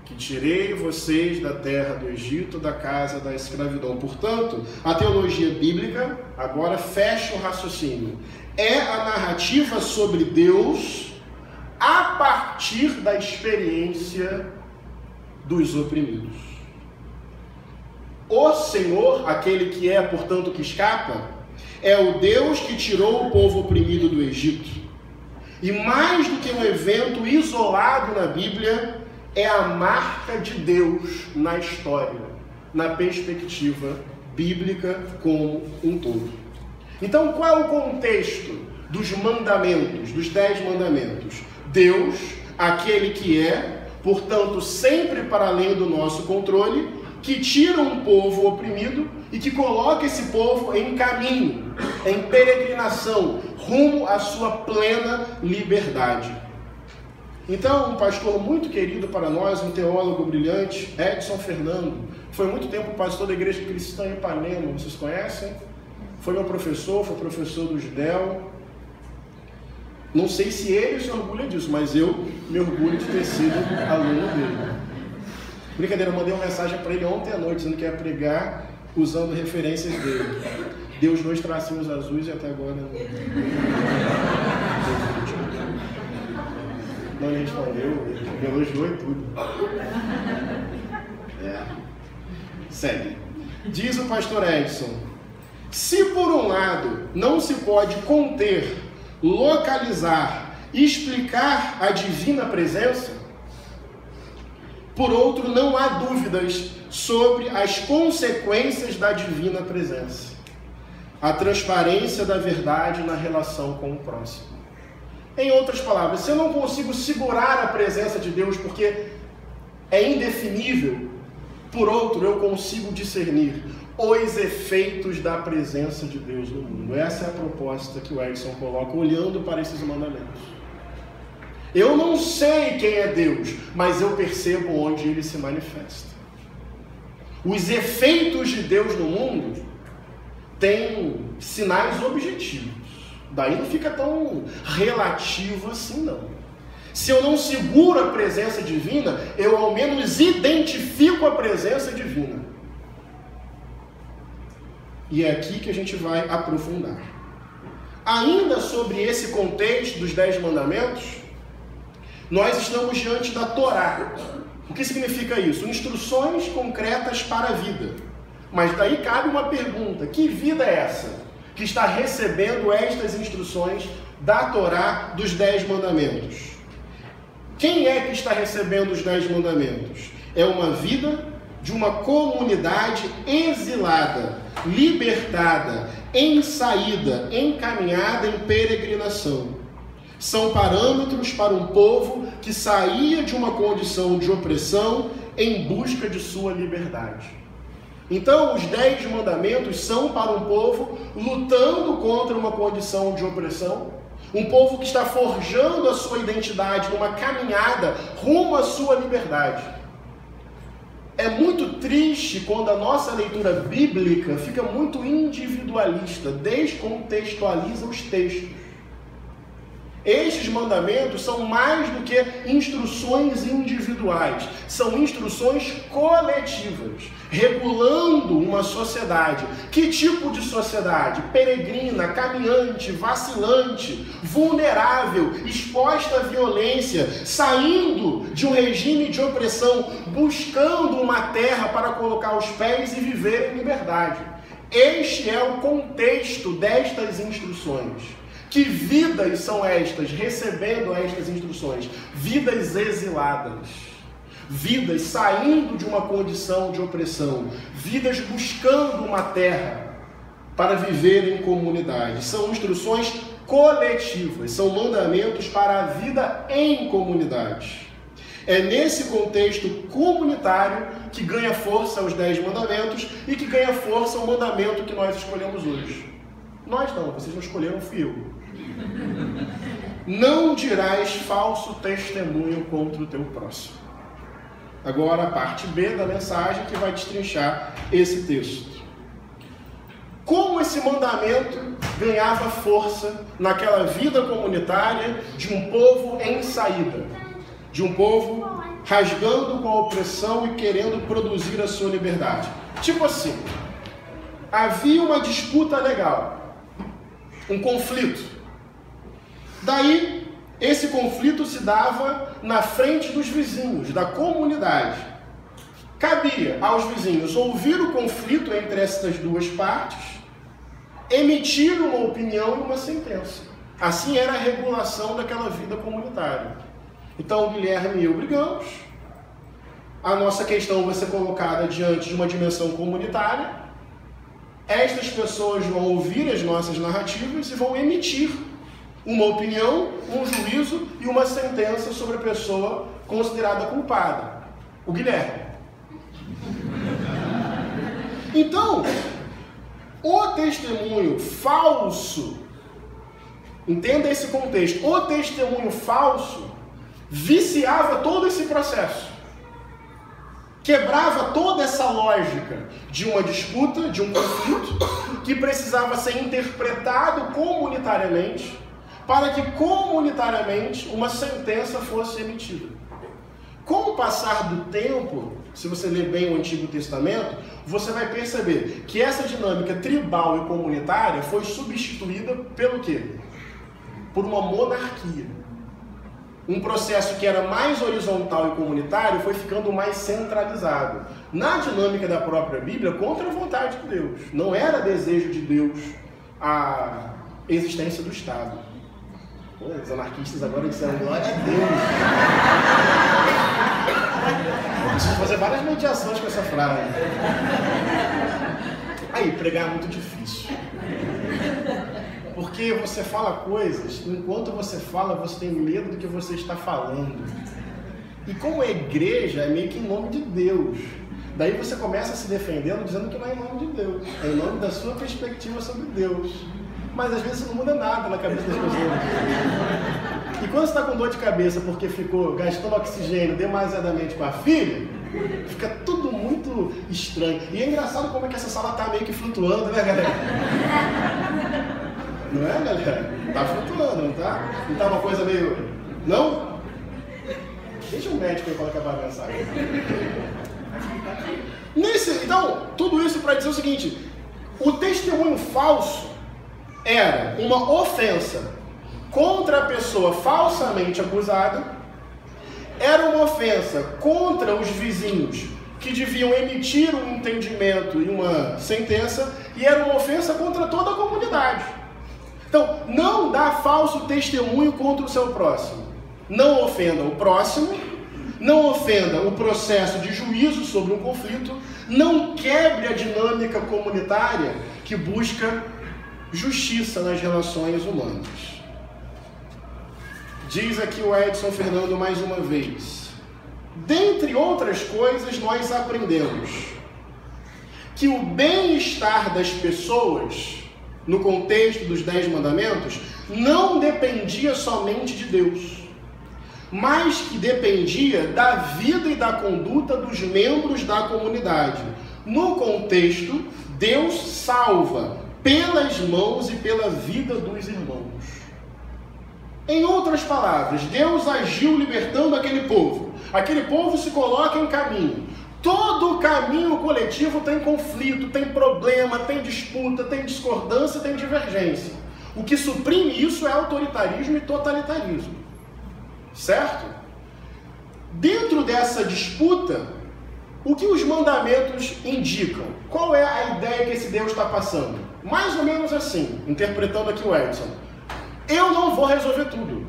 Que tirei vocês da terra do Egito, da casa da escravidão. Portanto, a teologia bíblica, agora fecha o raciocínio, é a narrativa sobre Deus a partir da experiência dos oprimidos. O Senhor, aquele que é, portanto, que escapa, é o Deus que tirou o povo oprimido do Egito. E mais do que um evento isolado na Bíblia, é a marca de Deus na história, na perspectiva bíblica como um todo. Então, qual é o contexto dos mandamentos, dos 10 mandamentos? Deus, aquele que é, portanto, sempre para além do nosso controle, que tira um povo oprimido e que coloca esse povo em caminho, em peregrinação, rumo à sua plena liberdade. Então, um pastor muito querido para nós, um teólogo brilhante, Edson Fernando, foi muito tempo pastor da Igreja Cristã em Ipanema, vocês conhecem? Foi meu professor, foi professor do Judel. Não sei se ele se orgulha disso, mas eu me orgulho de ter sido aluno dele. Brincadeira, eu mandei uma mensagem para ele ontem à noite, dizendo que ia pregar usando referências dele. Deu os 2 tracinhos azuis e até agora não ele respondeu, me elogiou e tudo. Segue. Diz o pastor Edson: se por um lado não se pode conter, localizar, explicar a divina presença, por outro, não há dúvidas sobre as consequências da divina presença. A transparência da verdade na relação com o próximo. Em outras palavras, se eu não consigo segurar a presença de Deus porque é indefinível, por outro, eu consigo discernir os efeitos da presença de Deus no mundo. Essa é a proposta que o Edson coloca, olhando para esses mandamentos. Eu não sei quem é Deus, mas eu percebo onde Ele se manifesta. Os efeitos de Deus no mundo têm sinais objetivos. Daí não fica tão relativo assim, não. Se eu não seguro a presença divina, eu ao menos identifico a presença divina. E é aqui que a gente vai aprofundar. Ainda sobre esse contexto dos 10 mandamentos, nós estamos diante da Torá. O que significa isso? Instruções concretas para a vida. Mas daí cabe uma pergunta: que vida é essa que está recebendo estas instruções da Torá dos 10 mandamentos? Quem é que está recebendo os 10 mandamentos? É uma vida de uma comunidade exilada, libertada, em saída, encaminhada em peregrinação. São parâmetros para um povo que saía de uma condição de opressão em busca de sua liberdade. Então, os 10 mandamentos são para um povo lutando contra uma condição de opressão, um povo que está forjando a sua identidade numa caminhada rumo à sua liberdade. É muito triste quando a nossa leitura bíblica fica muito individualista, descontextualiza os textos. Estes mandamentos são mais do que instruções individuais, são instruções coletivas, regulando uma sociedade. Que tipo de sociedade? Peregrina, caminhante, vacilante, vulnerável, exposta à violência, saindo de um regime de opressão, buscando uma terra para colocar os pés e viver em liberdade. Este é o contexto destas instruções. Que vidas são estas, recebendo estas instruções? Vidas exiladas. Vidas saindo de uma condição de opressão. Vidas buscando uma terra para viver em comunidade. São instruções coletivas, são mandamentos para a vida em comunidade. É nesse contexto comunitário que ganha força os 10 mandamentos e que ganha força o mandamento que nós escolhemos hoje. Nós não, vocês não escolheram, fui eu. Não dirás falso testemunho contra o teu próximo. Agora a parte B da mensagem que vai destrinchar esse texto. Como esse mandamento ganhava força naquela vida comunitária de um povo em saída, de um povo rasgando com a opressão e querendo produzir a sua liberdade. Tipo assim, havia uma disputa legal, um conflito. Daí, esse conflito se dava na frente dos vizinhos, da comunidade. Cabia aos vizinhos ouvir o conflito entre essas duas partes, emitir uma opinião e uma sentença. Assim era a regulação daquela vida comunitária. Então, Guilherme e eu brigamos. A nossa questão vai ser colocada diante de uma dimensão comunitária. Estas pessoas vão ouvir as nossas narrativas e vão emitir uma opinião, um juízo e uma sentença sobre a pessoa considerada culpada, o Guilherme. Então, o testemunho falso, entenda esse contexto, o testemunho falso viciava todo esse processo, quebrava toda essa lógica de uma disputa, de um conflito, que precisava ser interpretado comunitariamente, para que comunitariamente uma sentença fosse emitida. Com o passar do tempo, se você ler bem o Antigo Testamento, você vai perceber que essa dinâmica tribal e comunitária foi substituída pelo quê? Por uma monarquia. Um processo que era mais horizontal e comunitário foi ficando mais centralizado. Na dinâmica da própria Bíblia, contra a vontade de Deus. Não era desejo de Deus a existência do Estado. Os anarquistas agora disseram, glória a Deus. Eu preciso fazer várias mediações com essa frase. Aí, pregar é muito difícil. Porque você fala coisas, enquanto você fala, você tem medo do que você está falando. E como é igreja, é meio que em nome de Deus. Daí você começa se defendendo, dizendo que não é em nome de Deus. É em nome da sua perspectiva sobre Deus. Mas às vezes não muda nada na cabeça das pessoas. E quando você está com dor de cabeça porque ficou gastando oxigênio demasiadamente com a filha, fica tudo muito estranho. E é engraçado como é que essa sala está meio que flutuando, né, galera? Não é, galera? Tá flutuando, não tá? Não tá uma coisa meio... Não? Deixa o médico aí quando acabar a mensagem. Então, tudo isso para dizer o seguinte: o testemunho falso era uma ofensa contra a pessoa falsamente acusada, era uma ofensa contra os vizinhos que deviam emitir um entendimento e uma sentença, e era uma ofensa contra toda a comunidade. Então, não dá falso testemunho contra o seu próximo. Não ofenda o próximo, não ofenda o processo de juízo sobre um conflito, não quebre a dinâmica comunitária que busca justiça nas relações humanas. Diz aqui o Edson Fernando mais uma vez: dentre outras coisas, nós aprendemos que o bem-estar das pessoas, no contexto dos 10 mandamentos, não dependia somente de Deus, mas que dependia da vida e da conduta dos membros da comunidade. No contexto, Deus salva pelas mãos e pela vida dos irmãos. Em outras palavras, Deus agiu libertando aquele povo. Aquele povo se coloca em caminho. Todo caminho coletivo tem conflito, tem problema, tem disputa, tem discordância, tem divergência. O que suprime isso é autoritarismo e totalitarismo. Certo? Dentro dessa disputa, o que os mandamentos indicam? Qual é a ideia que esse Deus está passando? Mais ou menos assim, interpretando aqui o Edson. eu não vou resolver tudo.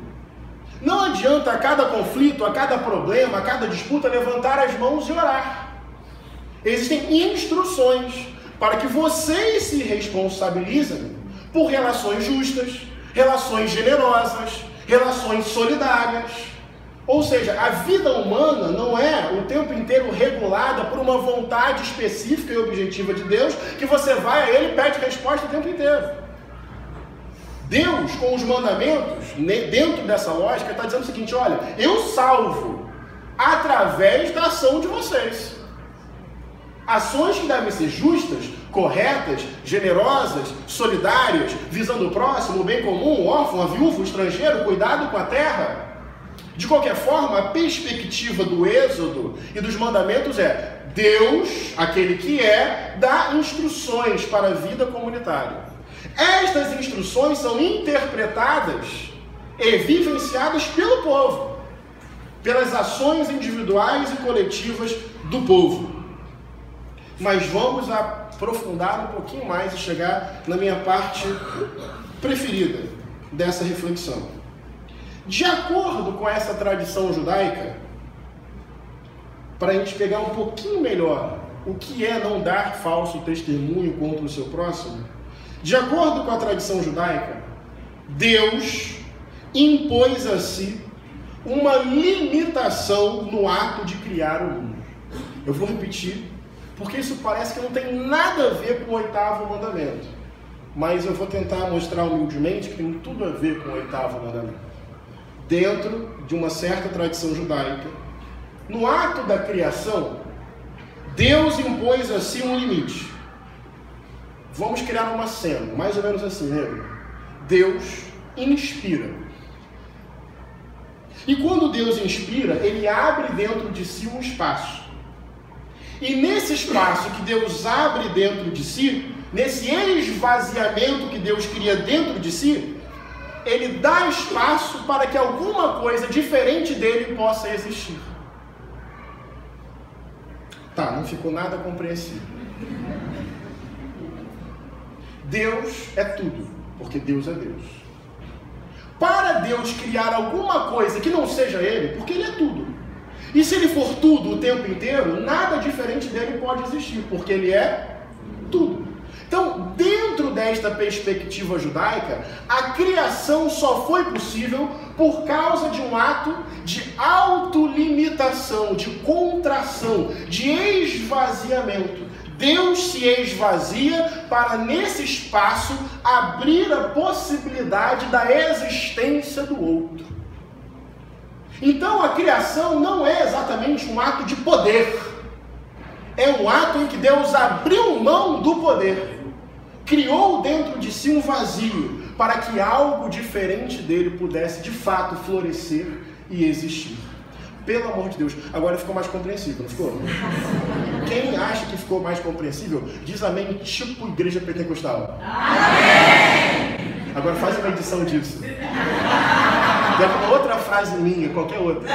Não adianta a cada conflito, a cada problema, a cada disputa levantar as mãos e orar. Existem instruções para que vocês se responsabilizem por relações justas, relações generosas, relações solidárias. Ou seja, a vida humana não é o tempo inteiro regulada por uma vontade específica e objetiva de Deus, que você vai a Ele e pede resposta o tempo inteiro. Deus, com os mandamentos, dentro dessa lógica, está dizendo o seguinte: olha, eu salvo através da ação de vocês. Ações que devem ser justas, corretas, generosas, solidárias, visando o próximo, o bem comum, o órfão, a viúva, o estrangeiro, cuidado com a terra. De qualquer forma, a perspectiva do Êxodo e dos mandamentos é: Deus, aquele que dá instruções para a vida comunitária. Estas instruções são interpretadas e vivenciadas pelo povo, pelas ações individuais e coletivas do povo. Mas vamos aprofundar um pouquinho mais e chegar na minha parte preferida dessa reflexão. De acordo com essa tradição judaica, para a gente pegar um pouquinho melhor o que é não dar falso testemunho contra o seu próximo, de acordo com a tradição judaica, Deus impôs a si uma limitação no ato de criar o mundo. Eu vou repetir, porque isso parece que não tem nada a ver com o 8º mandamento. Mas eu vou tentar mostrar humildemente que tem tudo a ver com o 8º mandamento. Dentro de uma certa tradição judaica, no ato da criação, Deus impôs a si um limite. Vamos criar uma cena, mais ou menos assim, né? Deus inspira. E quando Deus inspira, Ele abre dentro de si um espaço. E nesse espaço que Deus abre dentro de si, nesse esvaziamento que Deus cria dentro de si, Ele dá espaço para que alguma coisa diferente dele possa existir. Tá, não ficou nada compreensível. Deus é tudo, porque Deus é Deus. Para Deus criar alguma coisa que não seja Ele, porque Ele é tudo. E se Ele for tudo o tempo inteiro, nada diferente dele pode existir, porque Ele é tudo. Então, dentro desta perspectiva judaica, a criação só foi possível por causa de um ato de autolimitação, de contração, de esvaziamento. Deus se esvazia para, nesse espaço, abrir a possibilidade da existência do outro. Então, a criação não é exatamente um ato de poder. É um ato em que Deus abriu mão do poder. Criou dentro de si um vazio para que algo diferente dele pudesse, de fato, florescer e existir. Pelo amor de Deus. Agora ficou mais compreensível, não ficou? Quem acha que ficou mais compreensível, diz amém, tipo igreja pentecostal. Amém! Agora faz uma edição disso. Pega uma outra frase minha, qualquer outra.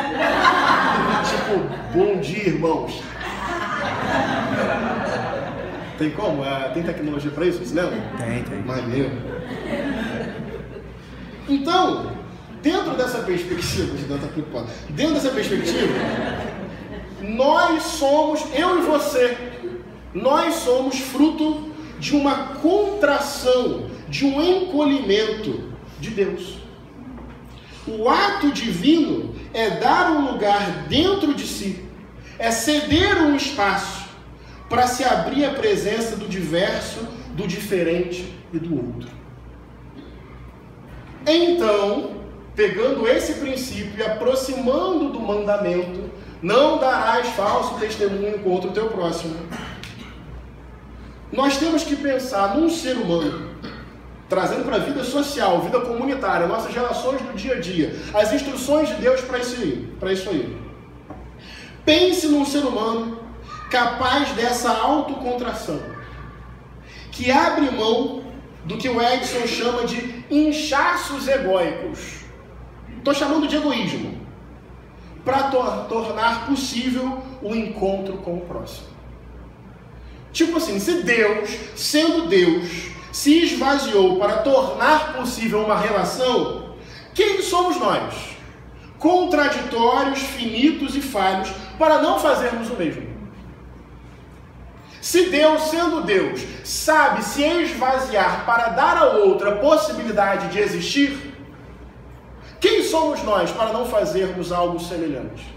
Tipo, bom dia, irmãos. Tem como? Tem tecnologia para isso? Você lembra? Tem. Maneiro. Então, dentro dessa perspectiva, dentro dessa perspectiva, nós somos, eu e você, nós somos fruto de uma contração, de um encolhimento de Deus. O ato divino é dar um lugar dentro de si, é ceder um espaço para se abrir a presença do diverso, do diferente e do outro. Então, pegando esse princípio e aproximando do mandamento, não darás falso testemunho contra o teu próximo. Nós temos que pensar num ser humano, trazendo para a vida social, vida comunitária, nossas relações do dia a dia, as instruções de Deus para isso aí. Pense num ser humano capaz dessa autocontração, que abre mão do que o Edson chama de inchaços egóicos. Estou chamando de egoísmo, para tornar possível o encontro com o próximo. Tipo assim, se Deus, sendo Deus, se esvaziou para tornar possível uma relação, quem somos nós? Contraditórios, finitos e falhos, para não fazermos o mesmo. Se Deus, sendo Deus, sabe se esvaziar para dar a outra a possibilidade de existir, quem somos nós para não fazermos algo semelhante?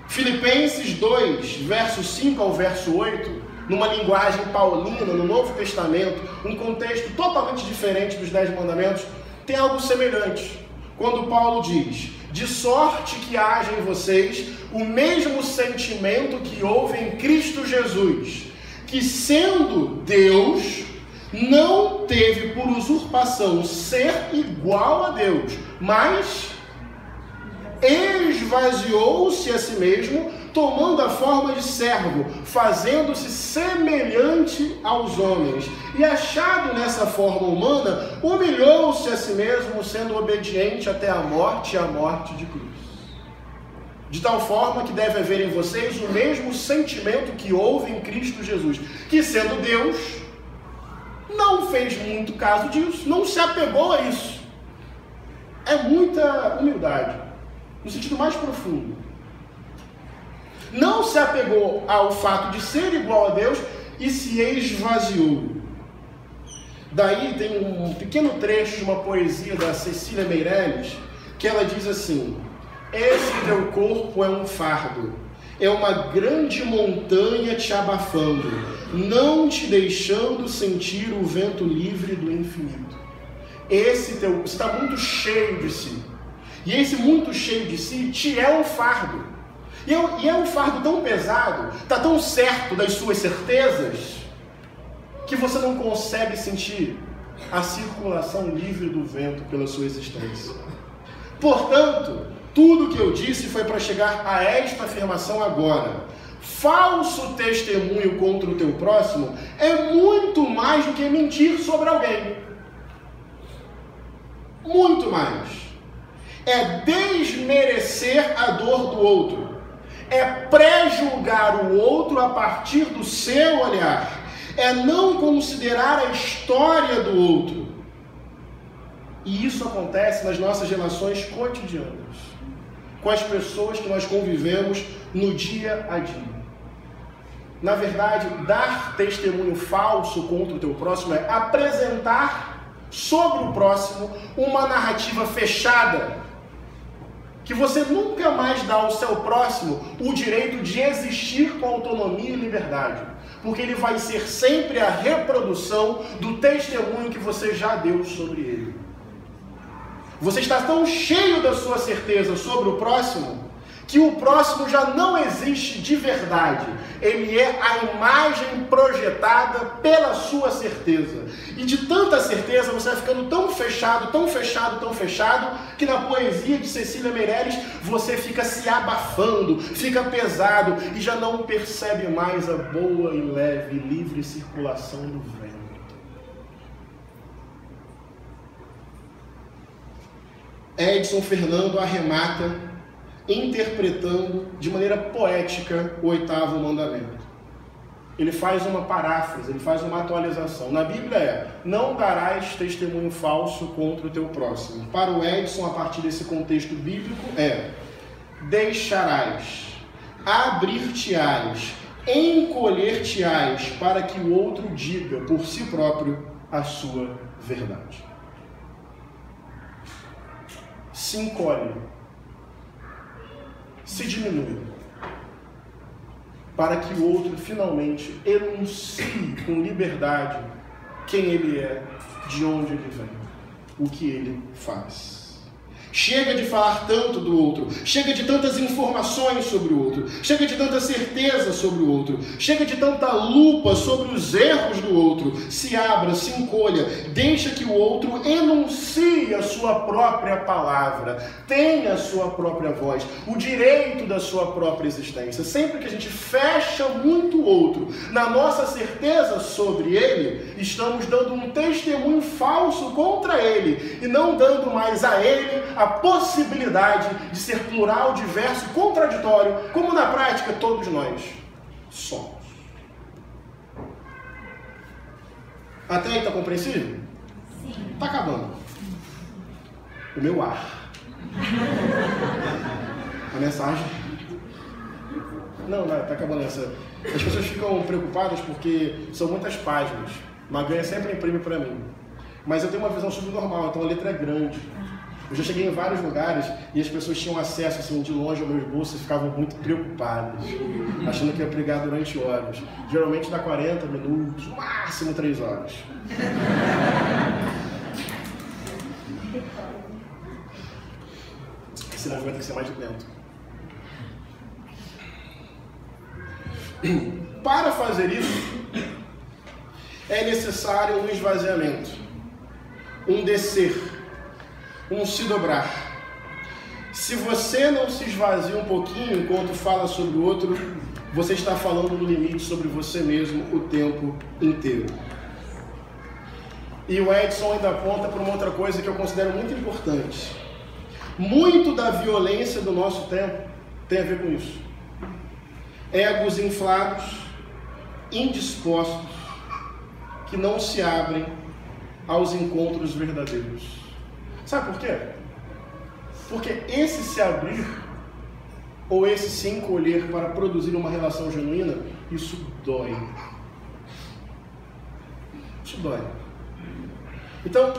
Filipenses 2, verso 5 ao verso 8, numa linguagem paulina, no Novo Testamento, um contexto totalmente diferente dos 10 mandamentos, tem algo semelhante. Quando Paulo diz: de sorte que haja em vocês o mesmo sentimento que houve em Cristo Jesus, que sendo Deus, não teve por usurpação ser igual a Deus, mas esvaziou-se a si mesmo, tomando a forma de servo, fazendo-se semelhante aos homens. E achado nessa forma humana, humilhou-se a si mesmo, sendo obediente até a morte e a morte de cruz. De tal forma que deve haver em vocês o mesmo sentimento que houve em Cristo Jesus, que sendo Deus, não fez muito caso disso, não se apegou a isso. É muita humildade, no sentido mais profundo. Não se apegou ao fato de ser igual a Deus e se esvaziou. Daí tem um pequeno trecho de uma poesia da Cecília Meirelles, que ela diz assim: esse teu corpo é um fardo, é uma grande montanha te abafando, não te deixando sentir o vento livre do infinito. Esse teu está muito cheio de si, e esse muito cheio de si te é um fardo. E é um fardo tão pesado, está tão certo das suas certezas, que você não consegue sentir a circulação livre do vento pela sua existência. Portanto, tudo que eu disse foi para chegar a esta afirmação agora. Falso testemunho contra o teu próximo é muito mais do que mentir sobre alguém. Muito mais. É desmerecer a dor do outro. É pré-julgar o outro a partir do seu olhar. É não considerar a história do outro. E isso acontece nas nossas relações cotidianas, com as pessoas que nós convivemos no dia a dia. Na verdade, dar testemunho falso contra o teu próximo é apresentar sobre o próximo uma narrativa fechada, que você nunca mais dá ao seu próximo o direito de existir com autonomia e liberdade, porque ele vai ser sempre a reprodução do testemunho que você já deu sobre ele. Você está tão cheio da sua certeza sobre o próximo, que o próximo já não existe de verdade. Ele é a imagem projetada pela sua certeza. E de tanta certeza você vai ficando tão fechado, tão fechado, tão fechado, que na poesia de Cecília Meirelles você fica se abafando, fica pesado e já não percebe mais a boa e leve e livre circulação do vento. Edson Fernando arremata interpretando de maneira poética o 8º mandamento. Ele faz uma paráfrase, ele faz uma atualização. Na Bíblia é: não darás testemunho falso contra o teu próximo. Para o Edson, a partir desse contexto bíblico, é: deixarás, abrir-te-ás, encolher-te-ás, para que o outro diga por si próprio a sua verdade. Se encolhe, se diminui, para que o outro finalmente enuncie com liberdade quem ele é, de onde ele vem, o que ele faz. Chega de falar tanto do outro, chega de tantas informações sobre o outro, chega de tanta certeza sobre o outro, chega de tanta lupa sobre os erros do outro. Se abra, se encolha, deixa que o outro enuncie a sua própria palavra, tenha a sua própria voz, o direito da sua própria existência. Sempre que a gente fecha muito o outro na nossa certeza sobre ele, estamos dando um testemunho falso contra ele e não dando mais a ele a possibilidade de ser plural, diverso e contraditório, como na prática todos nós somos. Até aí tá compreensível? Sim. Tá acabando. O meu ar. A mensagem. Não, tá acabando essa. As pessoas ficam preocupadas porque são muitas páginas. Maganha sempre imprime para mim. Mas eu tenho uma visão subnormal, então a letra é grande. Eu já cheguei em vários lugares e as pessoas tinham acesso assim, de longe aos meus bolsos e ficavam muito preocupadas, achando que ia pregar durante horas. Geralmente dá 40 minutos, no máximo 3 horas. Esse não vai ter que ser mais lento. Para fazer isso, é necessário um esvaziamento, um descer, um se dobrar. Se você não se esvazia um pouquinho enquanto fala sobre o outro, você está falando no limite sobre você mesmo o tempo inteiro. E o Edson ainda aponta para uma outra coisa que eu considero muito importante. Muito da violência do nosso tempo tem a ver com isso. Egos inflados, indispostos, que não se abrem aos encontros verdadeiros. Sabe por quê? Porque esse se abrir, ou esse se encolher para produzir uma relação genuína, isso dói. Isso dói. Então,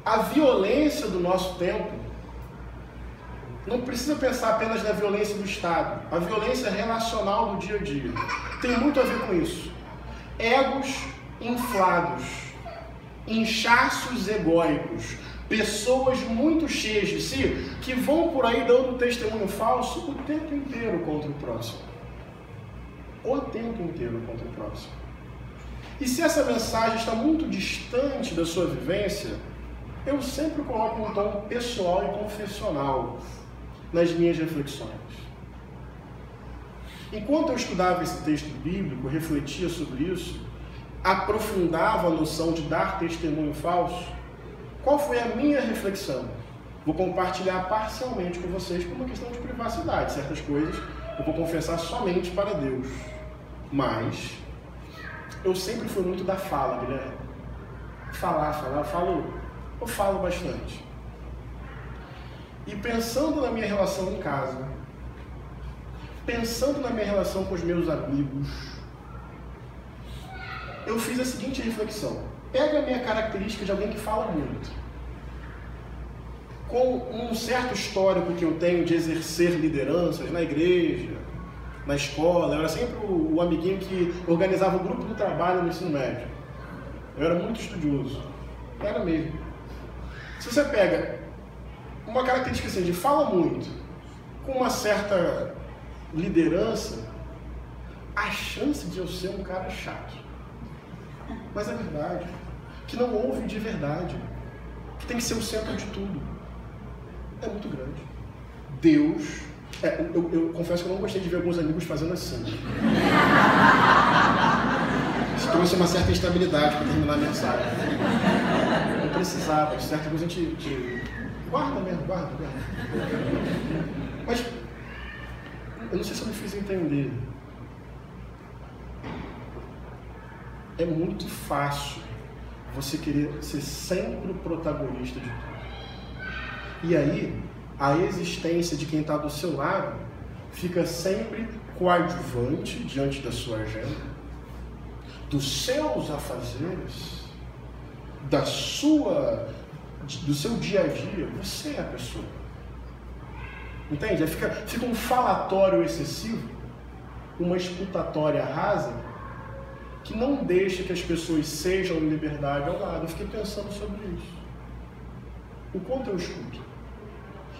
a violência do nosso tempo, não precisa pensar apenas na violência do Estado. A violência relacional do dia a dia tem muito a ver com isso. Egos inflados, inchaços egóicos, pessoas muito cheias de si, que vão por aí dando testemunho falso o tempo inteiro contra o próximo. O tempo inteiro contra o próximo. E se essa mensagem está muito distante da sua vivência, eu sempre coloco um tom pessoal e confessional nas minhas reflexões. Enquanto eu estudava esse texto bíblico, refletia sobre isso, aprofundava a noção de dar testemunho falso, qual foi a minha reflexão? Vou compartilhar parcialmente com vocês por uma questão de privacidade. Certas coisas eu vou confessar somente para Deus. Mas eu sempre fui muito da fala, Guilherme. Eu falo bastante. E pensando na minha relação em casa, pensando na minha relação com os meus amigos, eu fiz a seguinte reflexão. Pega a minha característica de alguém que fala muito. Com um certo histórico que eu tenho de exercer lideranças na igreja, na escola, eu era sempre o amiguinho que organizava o grupo do trabalho no ensino médio. Eu era muito estudioso. Era mesmo. Se você pega uma característica assim de fala muito, com uma certa liderança, a chance de eu ser um cara chato. Mas é verdade, que não ouve de verdade, que tem que ser o centro de tudo, é muito grande. Deus, eu confesso que eu não gostei de ver alguns amigos fazendo assim. Isso trouxe uma certa instabilidade para terminar a mensagem. Não precisava, de certa coisa a gente guarda mesmo, guarda. Mas eu não sei se eu me fiz entender. É muito fácil você querer ser sempre o protagonista de tudo. E aí, a existência de quem está do seu lado fica sempre coadjuvante diante da sua agenda, dos seus afazeres, do seu dia a dia. Você é a pessoa. Entende? Aí fica um falatório excessivo, uma escutatória rasa, que não deixa que as pessoas sejam em liberdade ao lado. Eu fiquei pensando sobre isso. O quanto eu escuto,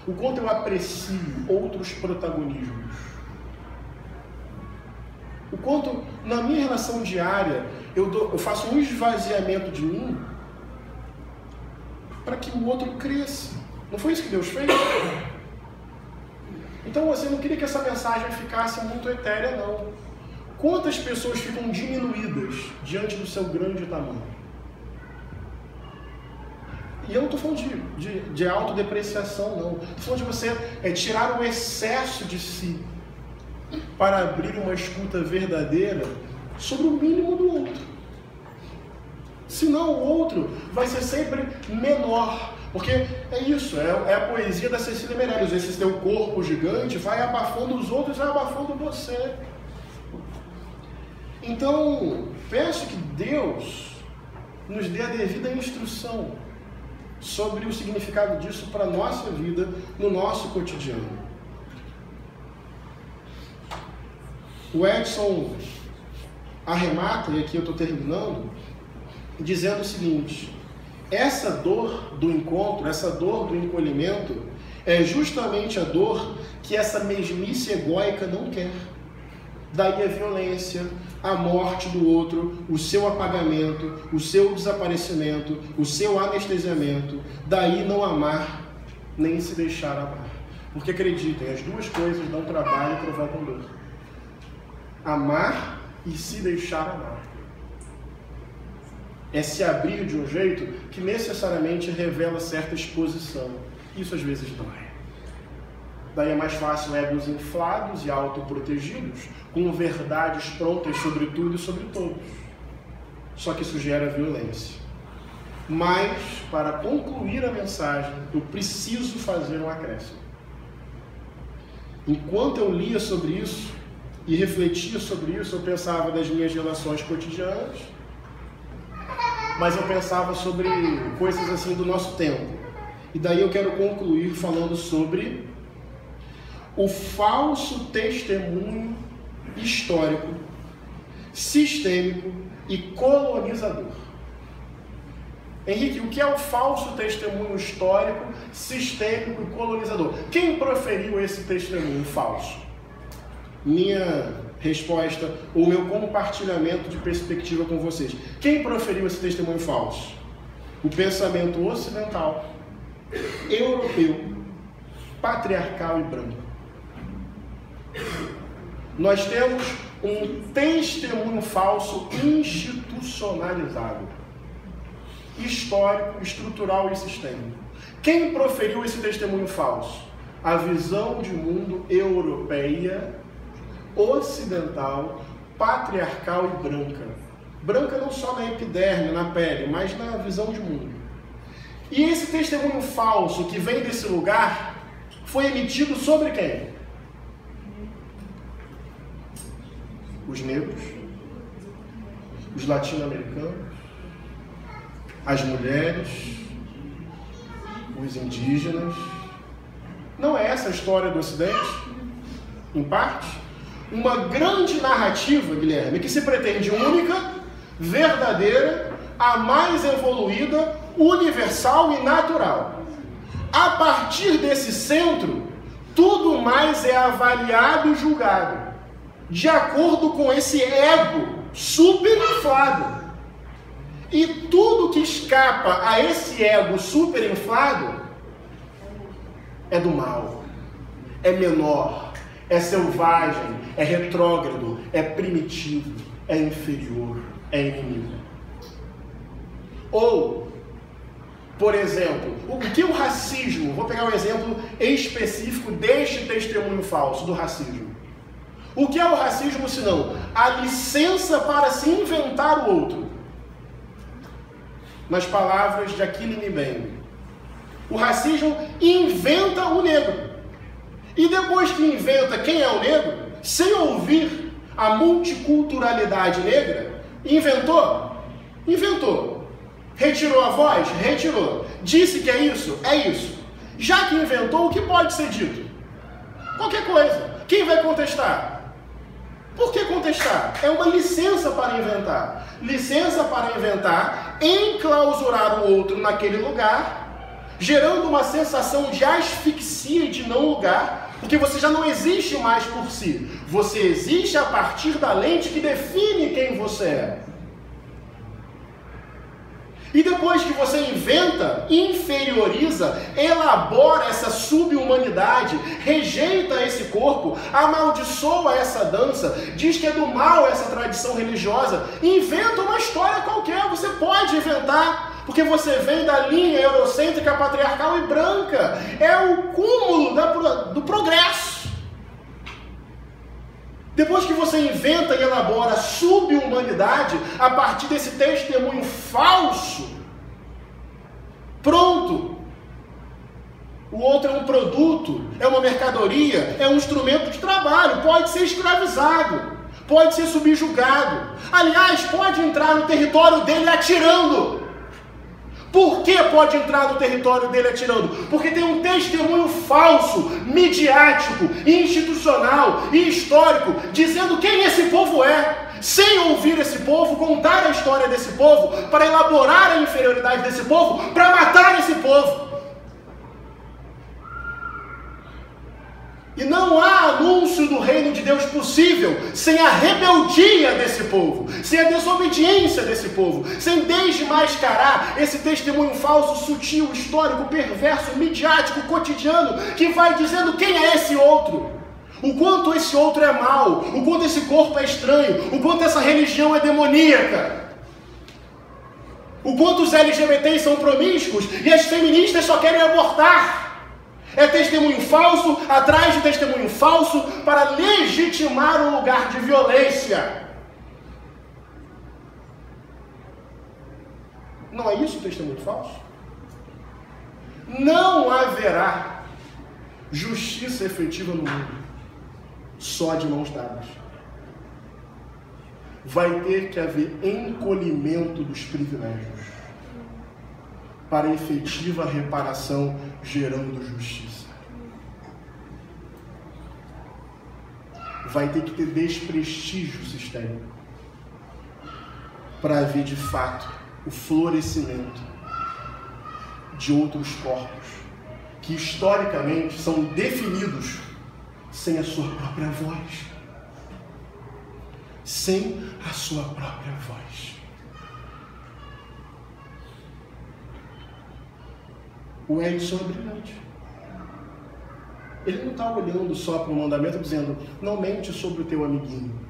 o quanto eu aprecio outros protagonismos, o quanto na minha relação diária eu faço um esvaziamento de mim para que o outro cresça. Não foi isso que Deus fez? Então assim, eu não queria que essa mensagem ficasse muito etérea, não. Quantas pessoas ficam diminuídas diante do seu grande tamanho? E eu não estou falando de autodepreciação, não. Estou falando de você tirar o excesso de si para abrir uma escuta verdadeira sobre o mínimo do outro. Senão o outro vai ser sempre menor. Porque é isso, é a poesia da Cecília Meirelles. Esse teu corpo gigante vai abafando os outros, vai abafando você. Então, peço que Deus nos dê a devida instrução sobre o significado disso para a nossa vida, no nosso cotidiano. O Edson arremata, e aqui eu estou terminando, dizendo o seguinte: essa dor do encontro, essa dor do encolhimento, é justamente a dor que essa mesmice egóica não quer. Daí a violência, a morte do outro, o seu apagamento, o seu desaparecimento, o seu anestesiamento. Daí não amar, nem se deixar amar. Porque acreditem, as duas coisas dão trabalho e provocam dor. Amar e se deixar amar. É se abrir de um jeito que necessariamente revela certa exposição. Isso às vezes dói. Daí é mais fácil egos inflados e autoprotegidos, com verdades prontas sobre tudo e sobre todos. Só que isso gera violência. Mas, para concluir a mensagem, eu preciso fazer um acréscimo. Enquanto eu lia sobre isso e refletia sobre isso, eu pensava das minhas relações cotidianas, mas eu pensava sobre coisas assim do nosso tempo. E daí eu quero concluir falando sobre o falso testemunho histórico, sistêmico e colonizador. Henrique, o que é o falso testemunho histórico, sistêmico e colonizador? Quem proferiu esse testemunho falso? Minha resposta, ou meu compartilhamento de perspectiva com vocês. Quem proferiu esse testemunho falso? O pensamento ocidental, europeu, patriarcal e branco. Nós temos um testemunho falso institucionalizado, histórico, estrutural e sistêmico. Quem proferiu esse testemunho falso? A visão de mundo europeia, ocidental, patriarcal e branca. Branca não só na epiderme, na pele, mas na visão de mundo. E esse testemunho falso que vem desse lugar foi emitido sobre quem? Os negros, os latino-americanos, as mulheres, os indígenas. Não é essa a história do Ocidente? Em parte? Uma grande narrativa, Guilherme, que se pretende única, verdadeira, a mais evoluída, universal e natural. A partir desse centro, tudo mais é avaliado e julgado, de acordo com esse ego superinflado. E tudo que escapa a esse ego superinflado é do mal, é menor, é selvagem, é retrógrado, é primitivo, é inferior, é inimigo. Ou, por exemplo, o que o racismo, vou pegar um exemplo específico deste testemunho falso do racismo. O que é o racismo senão a licença para se inventar o outro? Nas palavras de Achille Mbembe, o racismo inventa o negro. E depois que inventa quem é o negro, sem ouvir a multiculturalidade negra, inventou? Inventou. Retirou a voz? Retirou. Disse que é isso? É isso. Já que inventou, o que pode ser dito? Qualquer coisa. Quem vai contestar? Por que contestar? É uma licença para inventar. Licença para inventar, enclausurar o outro naquele lugar, gerando uma sensação de asfixia e de não lugar, porque você já não existe mais por si. Você existe a partir da lente que define quem você é. E depois que você inventa, inferioriza, elabora essa subhumanidade, rejeita esse corpo, amaldiçoa essa dança, diz que é do mal essa tradição religiosa, inventa uma história qualquer, você pode inventar, porque você vem da linha eurocêntrica, patriarcal e branca. É o cúmulo do progresso. Depois que você inventa e elabora subhumanidade, a partir desse testemunho falso outro é um produto, é uma mercadoria, é um instrumento de trabalho, pode ser escravizado, pode ser subjugado. Aliás, pode entrar no território dele atirando. Por que pode entrar no território dele atirando? Porque tem um testemunho falso, midiático, institucional e histórico, dizendo quem esse povo é. Sem ouvir esse povo, contar a história desse povo, para elaborar a inferioridade desse povo, para matar esse povo. E não há anúncio do reino de Deus possível sem a rebeldia desse povo, sem a desobediência desse povo, sem desmascarar esse testemunho falso, sutil, histórico, perverso, midiático, cotidiano, que vai dizendo quem é esse outro, o quanto esse outro é mau, o quanto esse corpo é estranho, o quanto essa religião é demoníaca, o quanto os LGBTs são promíscuos e as feministas só querem abortar. É testemunho falso atrás de testemunho falso para legitimar um lugar de violência. Não é isso o testemunho falso? Não haverá justiça efetiva no mundo só de mãos dadas. Vai ter que haver encolhimento dos privilégios para efetiva reparação, gerando justiça. Vai ter que ter desprestígio sistêmico para haver de fato o florescimento de outros corpos que historicamente são definidos sem a sua própria voz. Sem a sua própria voz. O Edson é brilhante. Ele não está olhando só para o mandamento dizendo, não mente sobre o teu amiguinho.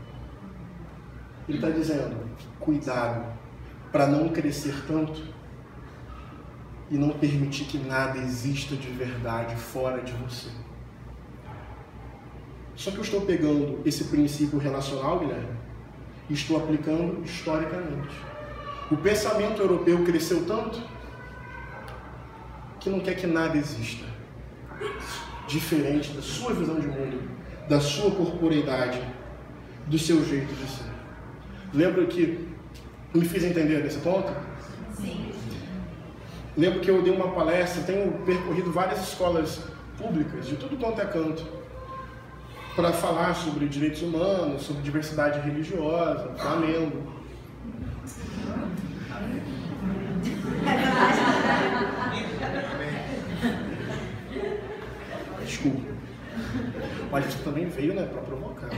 Ele está dizendo, cuidado, para não crescer tanto e não permitir que nada exista de verdade fora de você. Só que eu estou pegando esse princípio relacional, Guilherme, e estou aplicando historicamente. O pensamento europeu cresceu tanto que não quer que nada exista diferente da sua visão de mundo, da sua corporeidade, do seu jeito de ser. Lembra que me fiz entender nesse ponto? Sim. Lembro que eu dei uma palestra, tenho percorrido várias escolas públicas, de tudo quanto é canto, para falar sobre direitos humanos, sobre diversidade religiosa, Flamengo. Desculpa. Mas isso também veio, né, para provocar.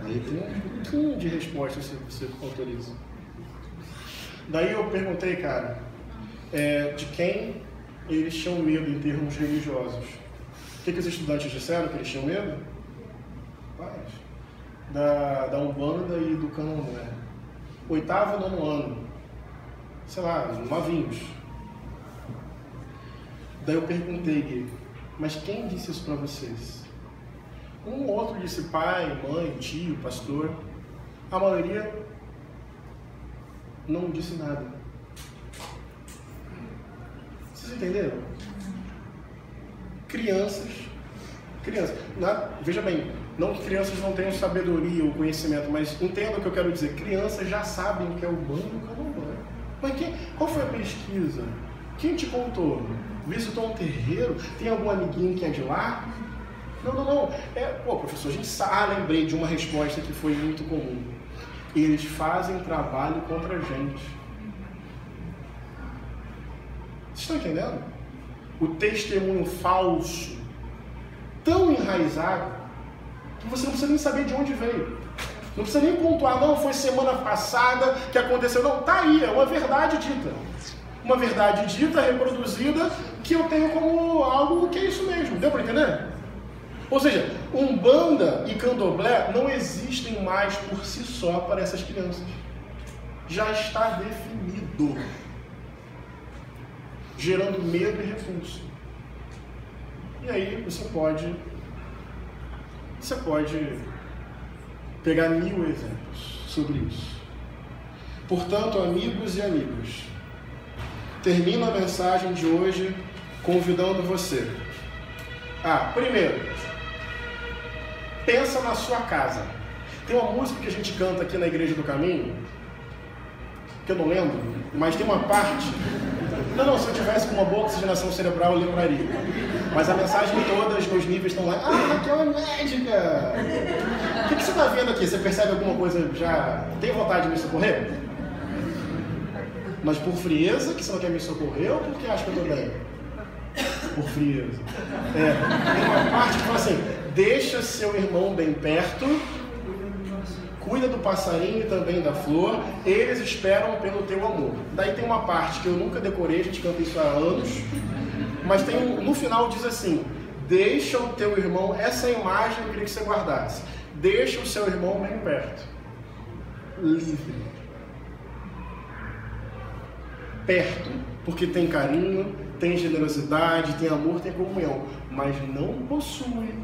Aí tem um pouquinho de resposta, se você autoriza. Daí eu perguntei, cara, de quem eles tinham medo em termos religiosos. O que os estudantes disseram que eles tinham medo? Da Umbanda e do Candomblé. 8º, 9º ano. Sei lá, novinhos. Daí eu perguntei, Gui, mas quem disse isso para vocês? Um ou outro disse pai, mãe, tio, pastor. A maioria não disse nada. Vocês entenderam? Crianças. Veja bem, não que crianças não tenham sabedoria ou conhecimento, mas entenda o que eu quero dizer. Crianças já sabem o que é o bando e o candomblé. Mas qual foi a pesquisa? Quem te contou? Visitou um terreiro? Tem algum amiguinho que é de lá? Não. Professor, a gente sabe. Lembrei de uma resposta que foi muito comum. Eles fazem trabalho contra a gente. Vocês estão entendendo? O testemunho falso, tão enraizado, que você não precisa nem saber de onde veio. Não precisa nem pontuar, não, foi semana passada que aconteceu. Não, tá aí, é uma verdade dita. Uma verdade dita, reproduzida, que eu tenho como algo que é isso mesmo. Deu para entender? Ou seja, Umbanda e Candomblé não existem mais por si só para essas crianças. Já está definido. Gerando medo e repulso. E aí você pode pegar 1000 exemplos sobre isso. Portanto, amigos e amigas, termino a mensagem de hoje convidando você a, primeiro, pensa na sua casa. Tem uma música que a gente canta aqui na Igreja do Caminho, que eu não lembro, mas tem uma parte... Não, se eu tivesse com uma boa oxigenação cerebral, eu lembraria. Mas a mensagem toda, os meus níveis estão lá. Ah, Raquel é médica! O que você está vendo aqui? Você percebe alguma coisa já... Tem vontade de me socorrer? Mas por frieza, que você não quer me socorrer, ou porque acha que eu estou bem? Por frieza. Tem uma parte que fala assim, deixa seu irmão bem perto, cuida do passarinho e também da flor, eles esperam pelo teu amor. Daí tem uma parte que eu nunca decorei, a gente canta isso há anos, mas tem, no final diz assim, deixa o teu irmão, essa imagem eu queria que você guardasse, deixa o seu irmão bem perto, livre, perto, porque tem carinho, tem generosidade, tem amor, tem comunhão, mas não possui.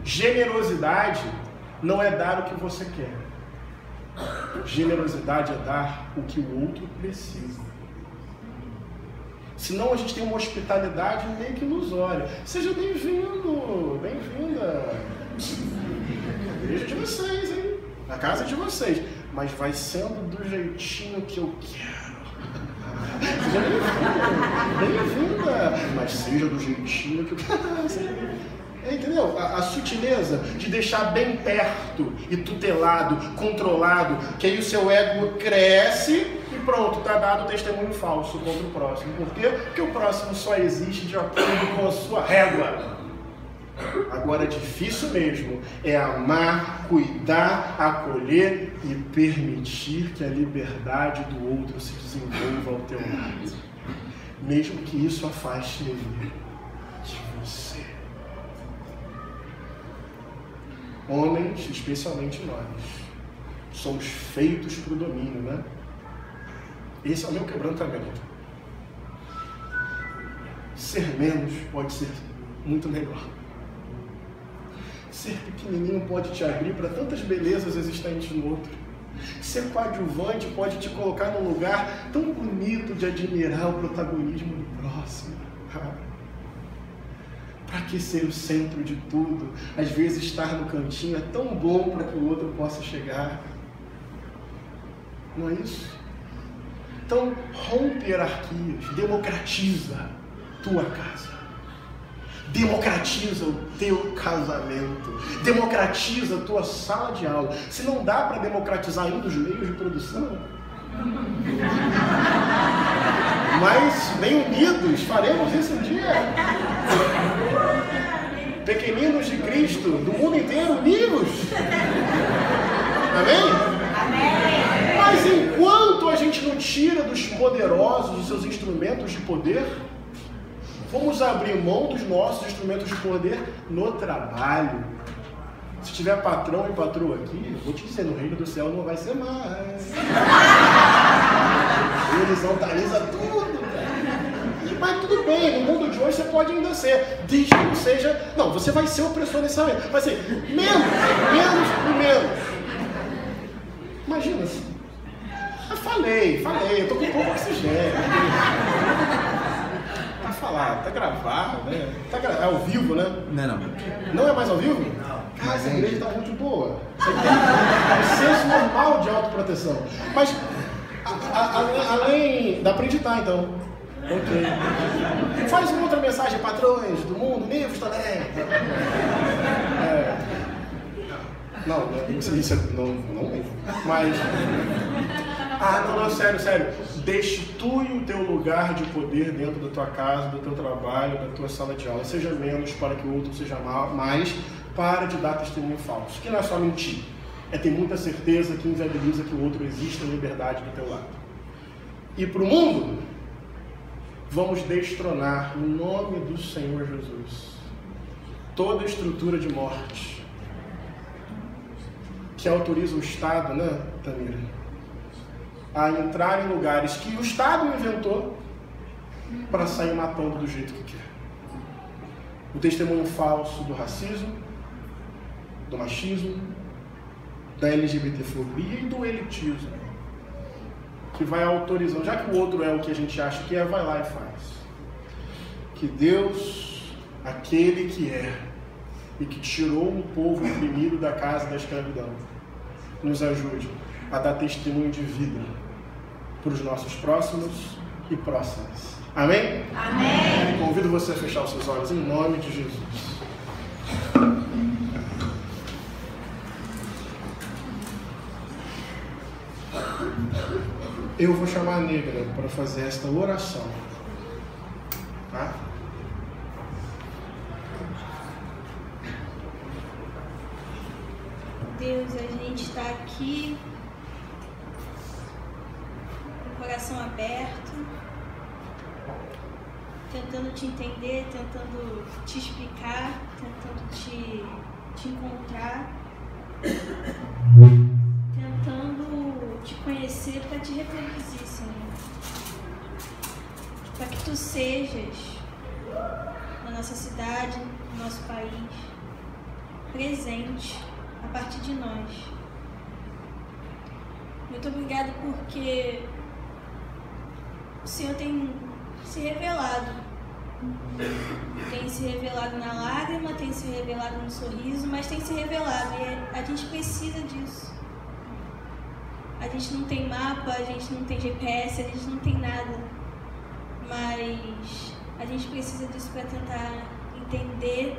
Generosidade não é dar o que você quer. Generosidade é dar o que o outro precisa. Senão a gente tem uma hospitalidade meio que ilusória. Seja bem-vindo, bem-vinda. A igreja de vocês, hein? A casa de vocês. Mas vai sendo do jeitinho que eu quero. Seja bem-vinda, mas seja do jeitinho que eu quero. Entendeu? A sutileza de deixar bem perto e tutelado, controlado, que aí o seu ego cresce e pronto, está dado testemunho falso contra o próximo. Por quê? Porque o próximo só existe de acordo com a sua régua. Agora, difícil mesmo é amar, cuidar, acolher e permitir que a liberdade do outro se desenvolva ao teu lado. Mesmo que isso afaste ele de você. Homens, especialmente nós, somos feitos para o domínio, né? Esse é o meu quebrantamento. Ser menos pode ser muito melhor. Ser pequenininho pode te abrir para tantas belezas existentes no outro. Ser coadjuvante pode te colocar num lugar tão bonito de admirar o protagonismo do próximo. Para que ser o centro de tudo? Às vezes estar no cantinho é tão bom para que o outro possa chegar. Não é isso? Então, rompe hierarquias, democratiza tua casa. Democratiza o teu casamento. Democratiza a tua sala de aula. Se não dá para democratizar ainda os meios de produção, mas bem unidos faremos isso um dia. Pequeninos de Cristo, do mundo inteiro, unidos. Amém? Amém? Mas enquanto a gente não tira dos poderosos os seus instrumentos de poder, vamos abrir mão dos nossos instrumentos de poder no trabalho. Se tiver patrão e patroa aqui, vou te dizer, no reino do céu não vai ser mais. Horizontaliza tudo. Mas tudo bem, no mundo de hoje você pode ainda ser, desde que não seja... Não, você vai ser opressor nesse momento. Vai ser menos e menos. Imagina assim. Eu falei, eu tô com pouco oxigênio. Tá falado, tá gravado, né? É ao vivo, né? Não. Não é mais ao vivo? Não. Cara, essa igreja tá muito boa. Você tem um senso normal de autoproteção. Mas, além... Dá pra editar, então. Ok. Faz uma outra mensagem, patrões do mundo, livros também. Não, isso não mesmo. Mas... não, sério. Deixe tu e o teu lugar de poder dentro da tua casa, do teu trabalho, da tua sala de aula. Seja menos para que o outro seja mais. Para de dar testemunho falso. Que não é só mentir. É ter muita certeza que inviabiliza que o outro exista em liberdade do teu lado. E para o mundo, vamos destronar, no nome do Senhor Jesus, toda estrutura de morte que autoriza o Estado, né, Tamira, a entrar em lugares que o Estado inventou para sair matando do jeito que quer. O testemunho falso do racismo, do machismo, da LGBTfobia e do elitismo, que vai autorizando, já que o outro é o que a gente acha que é, vai lá e faz. que Deus, aquele que é e que tirou um povo oprimido da casa da escravidão, nos ajude a dar testemunho de vida para os nossos próximos e próximas. Amém? Amém. Convido você a fechar os seus olhos em nome de Jesus. Eu vou chamar a negra para fazer esta oração. Tá? Deus, a gente está aqui com o coração aberto, tentando te entender, tentando te explicar, tentando te encontrar, tentando te conhecer para te reproduzir, Senhor. Para que tu sejas na nossa cidade, no nosso país, presente a partir de nós. Muito obrigado porque o Senhor tem se revelado. Tem se revelado na lágrima, tem se revelado no sorriso, mas tem se revelado e a gente precisa disso. A gente não tem mapa, a gente não tem GPS, a gente não tem nada, mas a gente precisa disso para tentar entender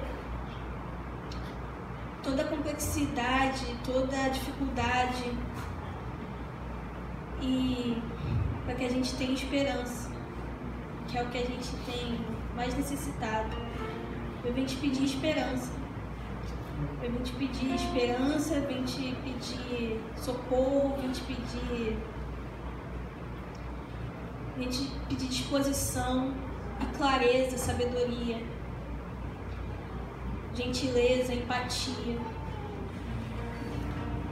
toda a complexidade, toda a dificuldade e para que a gente tenha esperança, que é o que a gente tem mais necessitado. Eu vim te pedir esperança. Eu vim te pedir esperança, vim te pedir socorro, vim te pedir disposição, a clareza, a sabedoria, gentileza, empatia.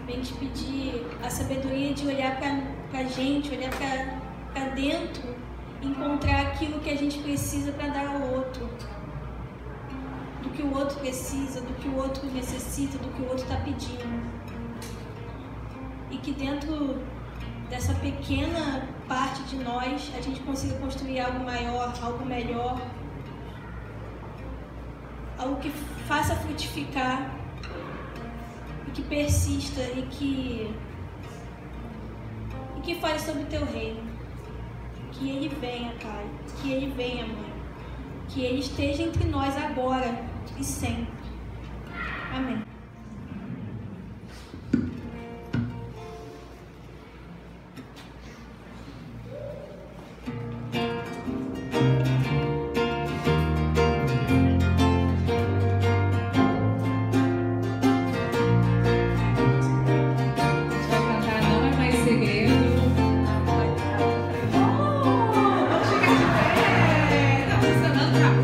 Vem te pedir a sabedoria de olhar para a gente, olhar para dentro, encontrar aquilo que a gente precisa para dar ao outro, do que o outro precisa, do que o outro necessita, do que o outro está pedindo. E que dentro dessa pequena parte de nós a gente consiga construir algo maior, algo melhor, algo que faça frutificar e que persista e que fale sobre o teu reino. Que ele venha, Pai, que ele venha, Mãe, que ele esteja entre nós agora e sempre. Amém.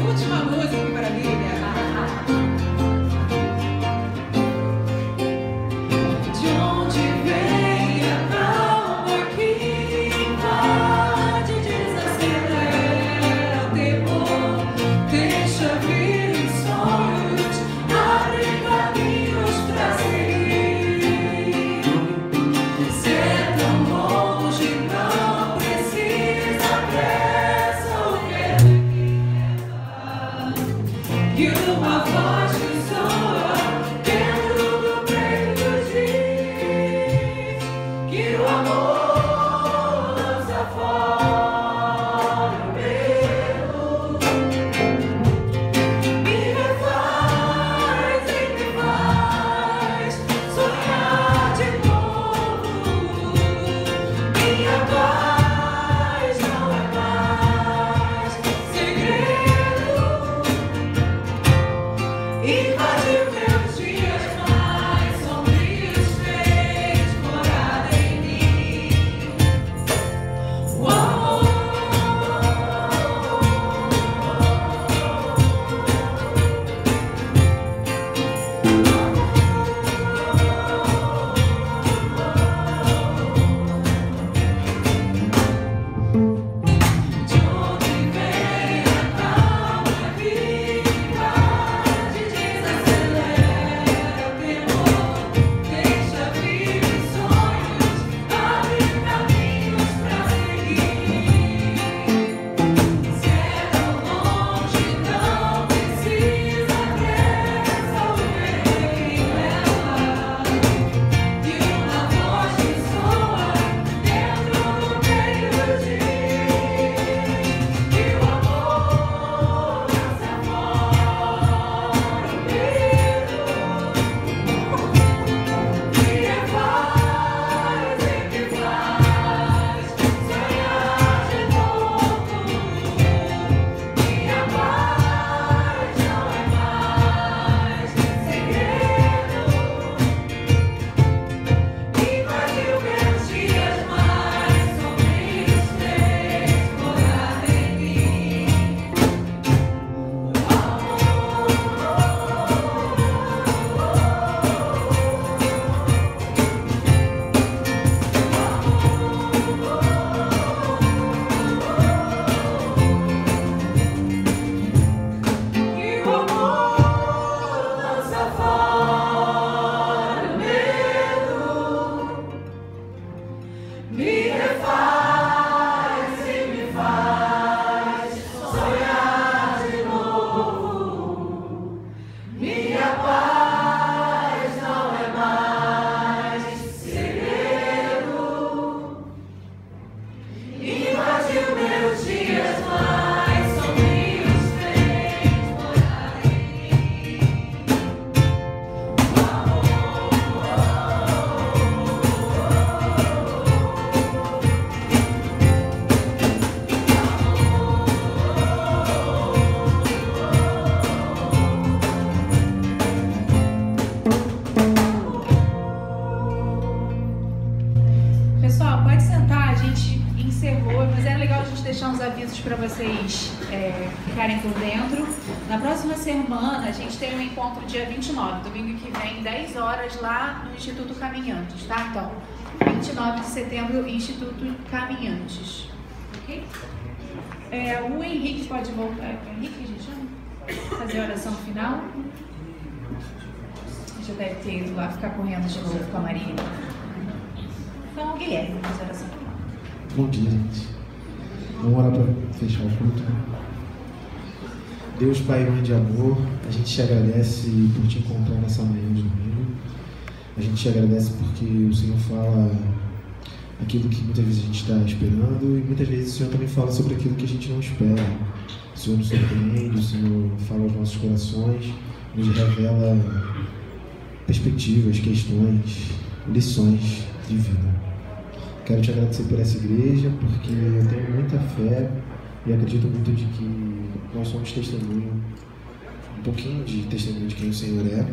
Última música, que maravilha! deixar uns avisos para vocês ficarem por dentro. Na próxima semana, a gente tem um encontro dia 29, domingo que vem, 10 horas, lá no Instituto Caminhantes, tá? Então, 29 de setembro, Instituto Caminhantes. Ok? O Henrique pode voltar. Henrique, a gente chama? Fazer a oração final. Já deve ter ido lá ficar correndo de novo com a Maria. Então, o Guilherme, fazer a oração final. Bom dia, gente. Vamos orar para fechar o culto. Deus, Pai, Mãe de amor, a gente te agradece por te encontrar nessa manhã de domingo. A gente te agradece porque o Senhor fala aquilo que muitas vezes a gente está esperando e muitas vezes o Senhor também fala sobre aquilo que a gente não espera. O Senhor nos surpreende, o Senhor fala aos nossos corações, nos revela perspectivas, questões, lições de vida. Quero te agradecer por essa igreja, porque eu tenho muita fé e acredito muito de que nós somos testemunho, um pouquinho de testemunho de quem o Senhor é.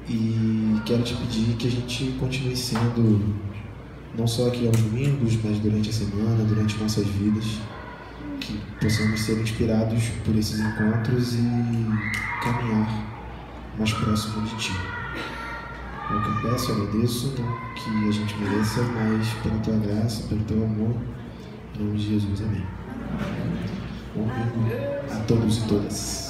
E quero te pedir que a gente continue sendo, não só aqui aos domingos, mas durante a semana, durante nossas vidas, que possamos ser inspirados por esses encontros e caminhar mais próximo de Ti. É o que eu peço, eu agradeço, não que a gente mereça, mas pela Tua graça, pelo Teu amor, em nome de Jesus, amém. Bom domingo a todos e todas.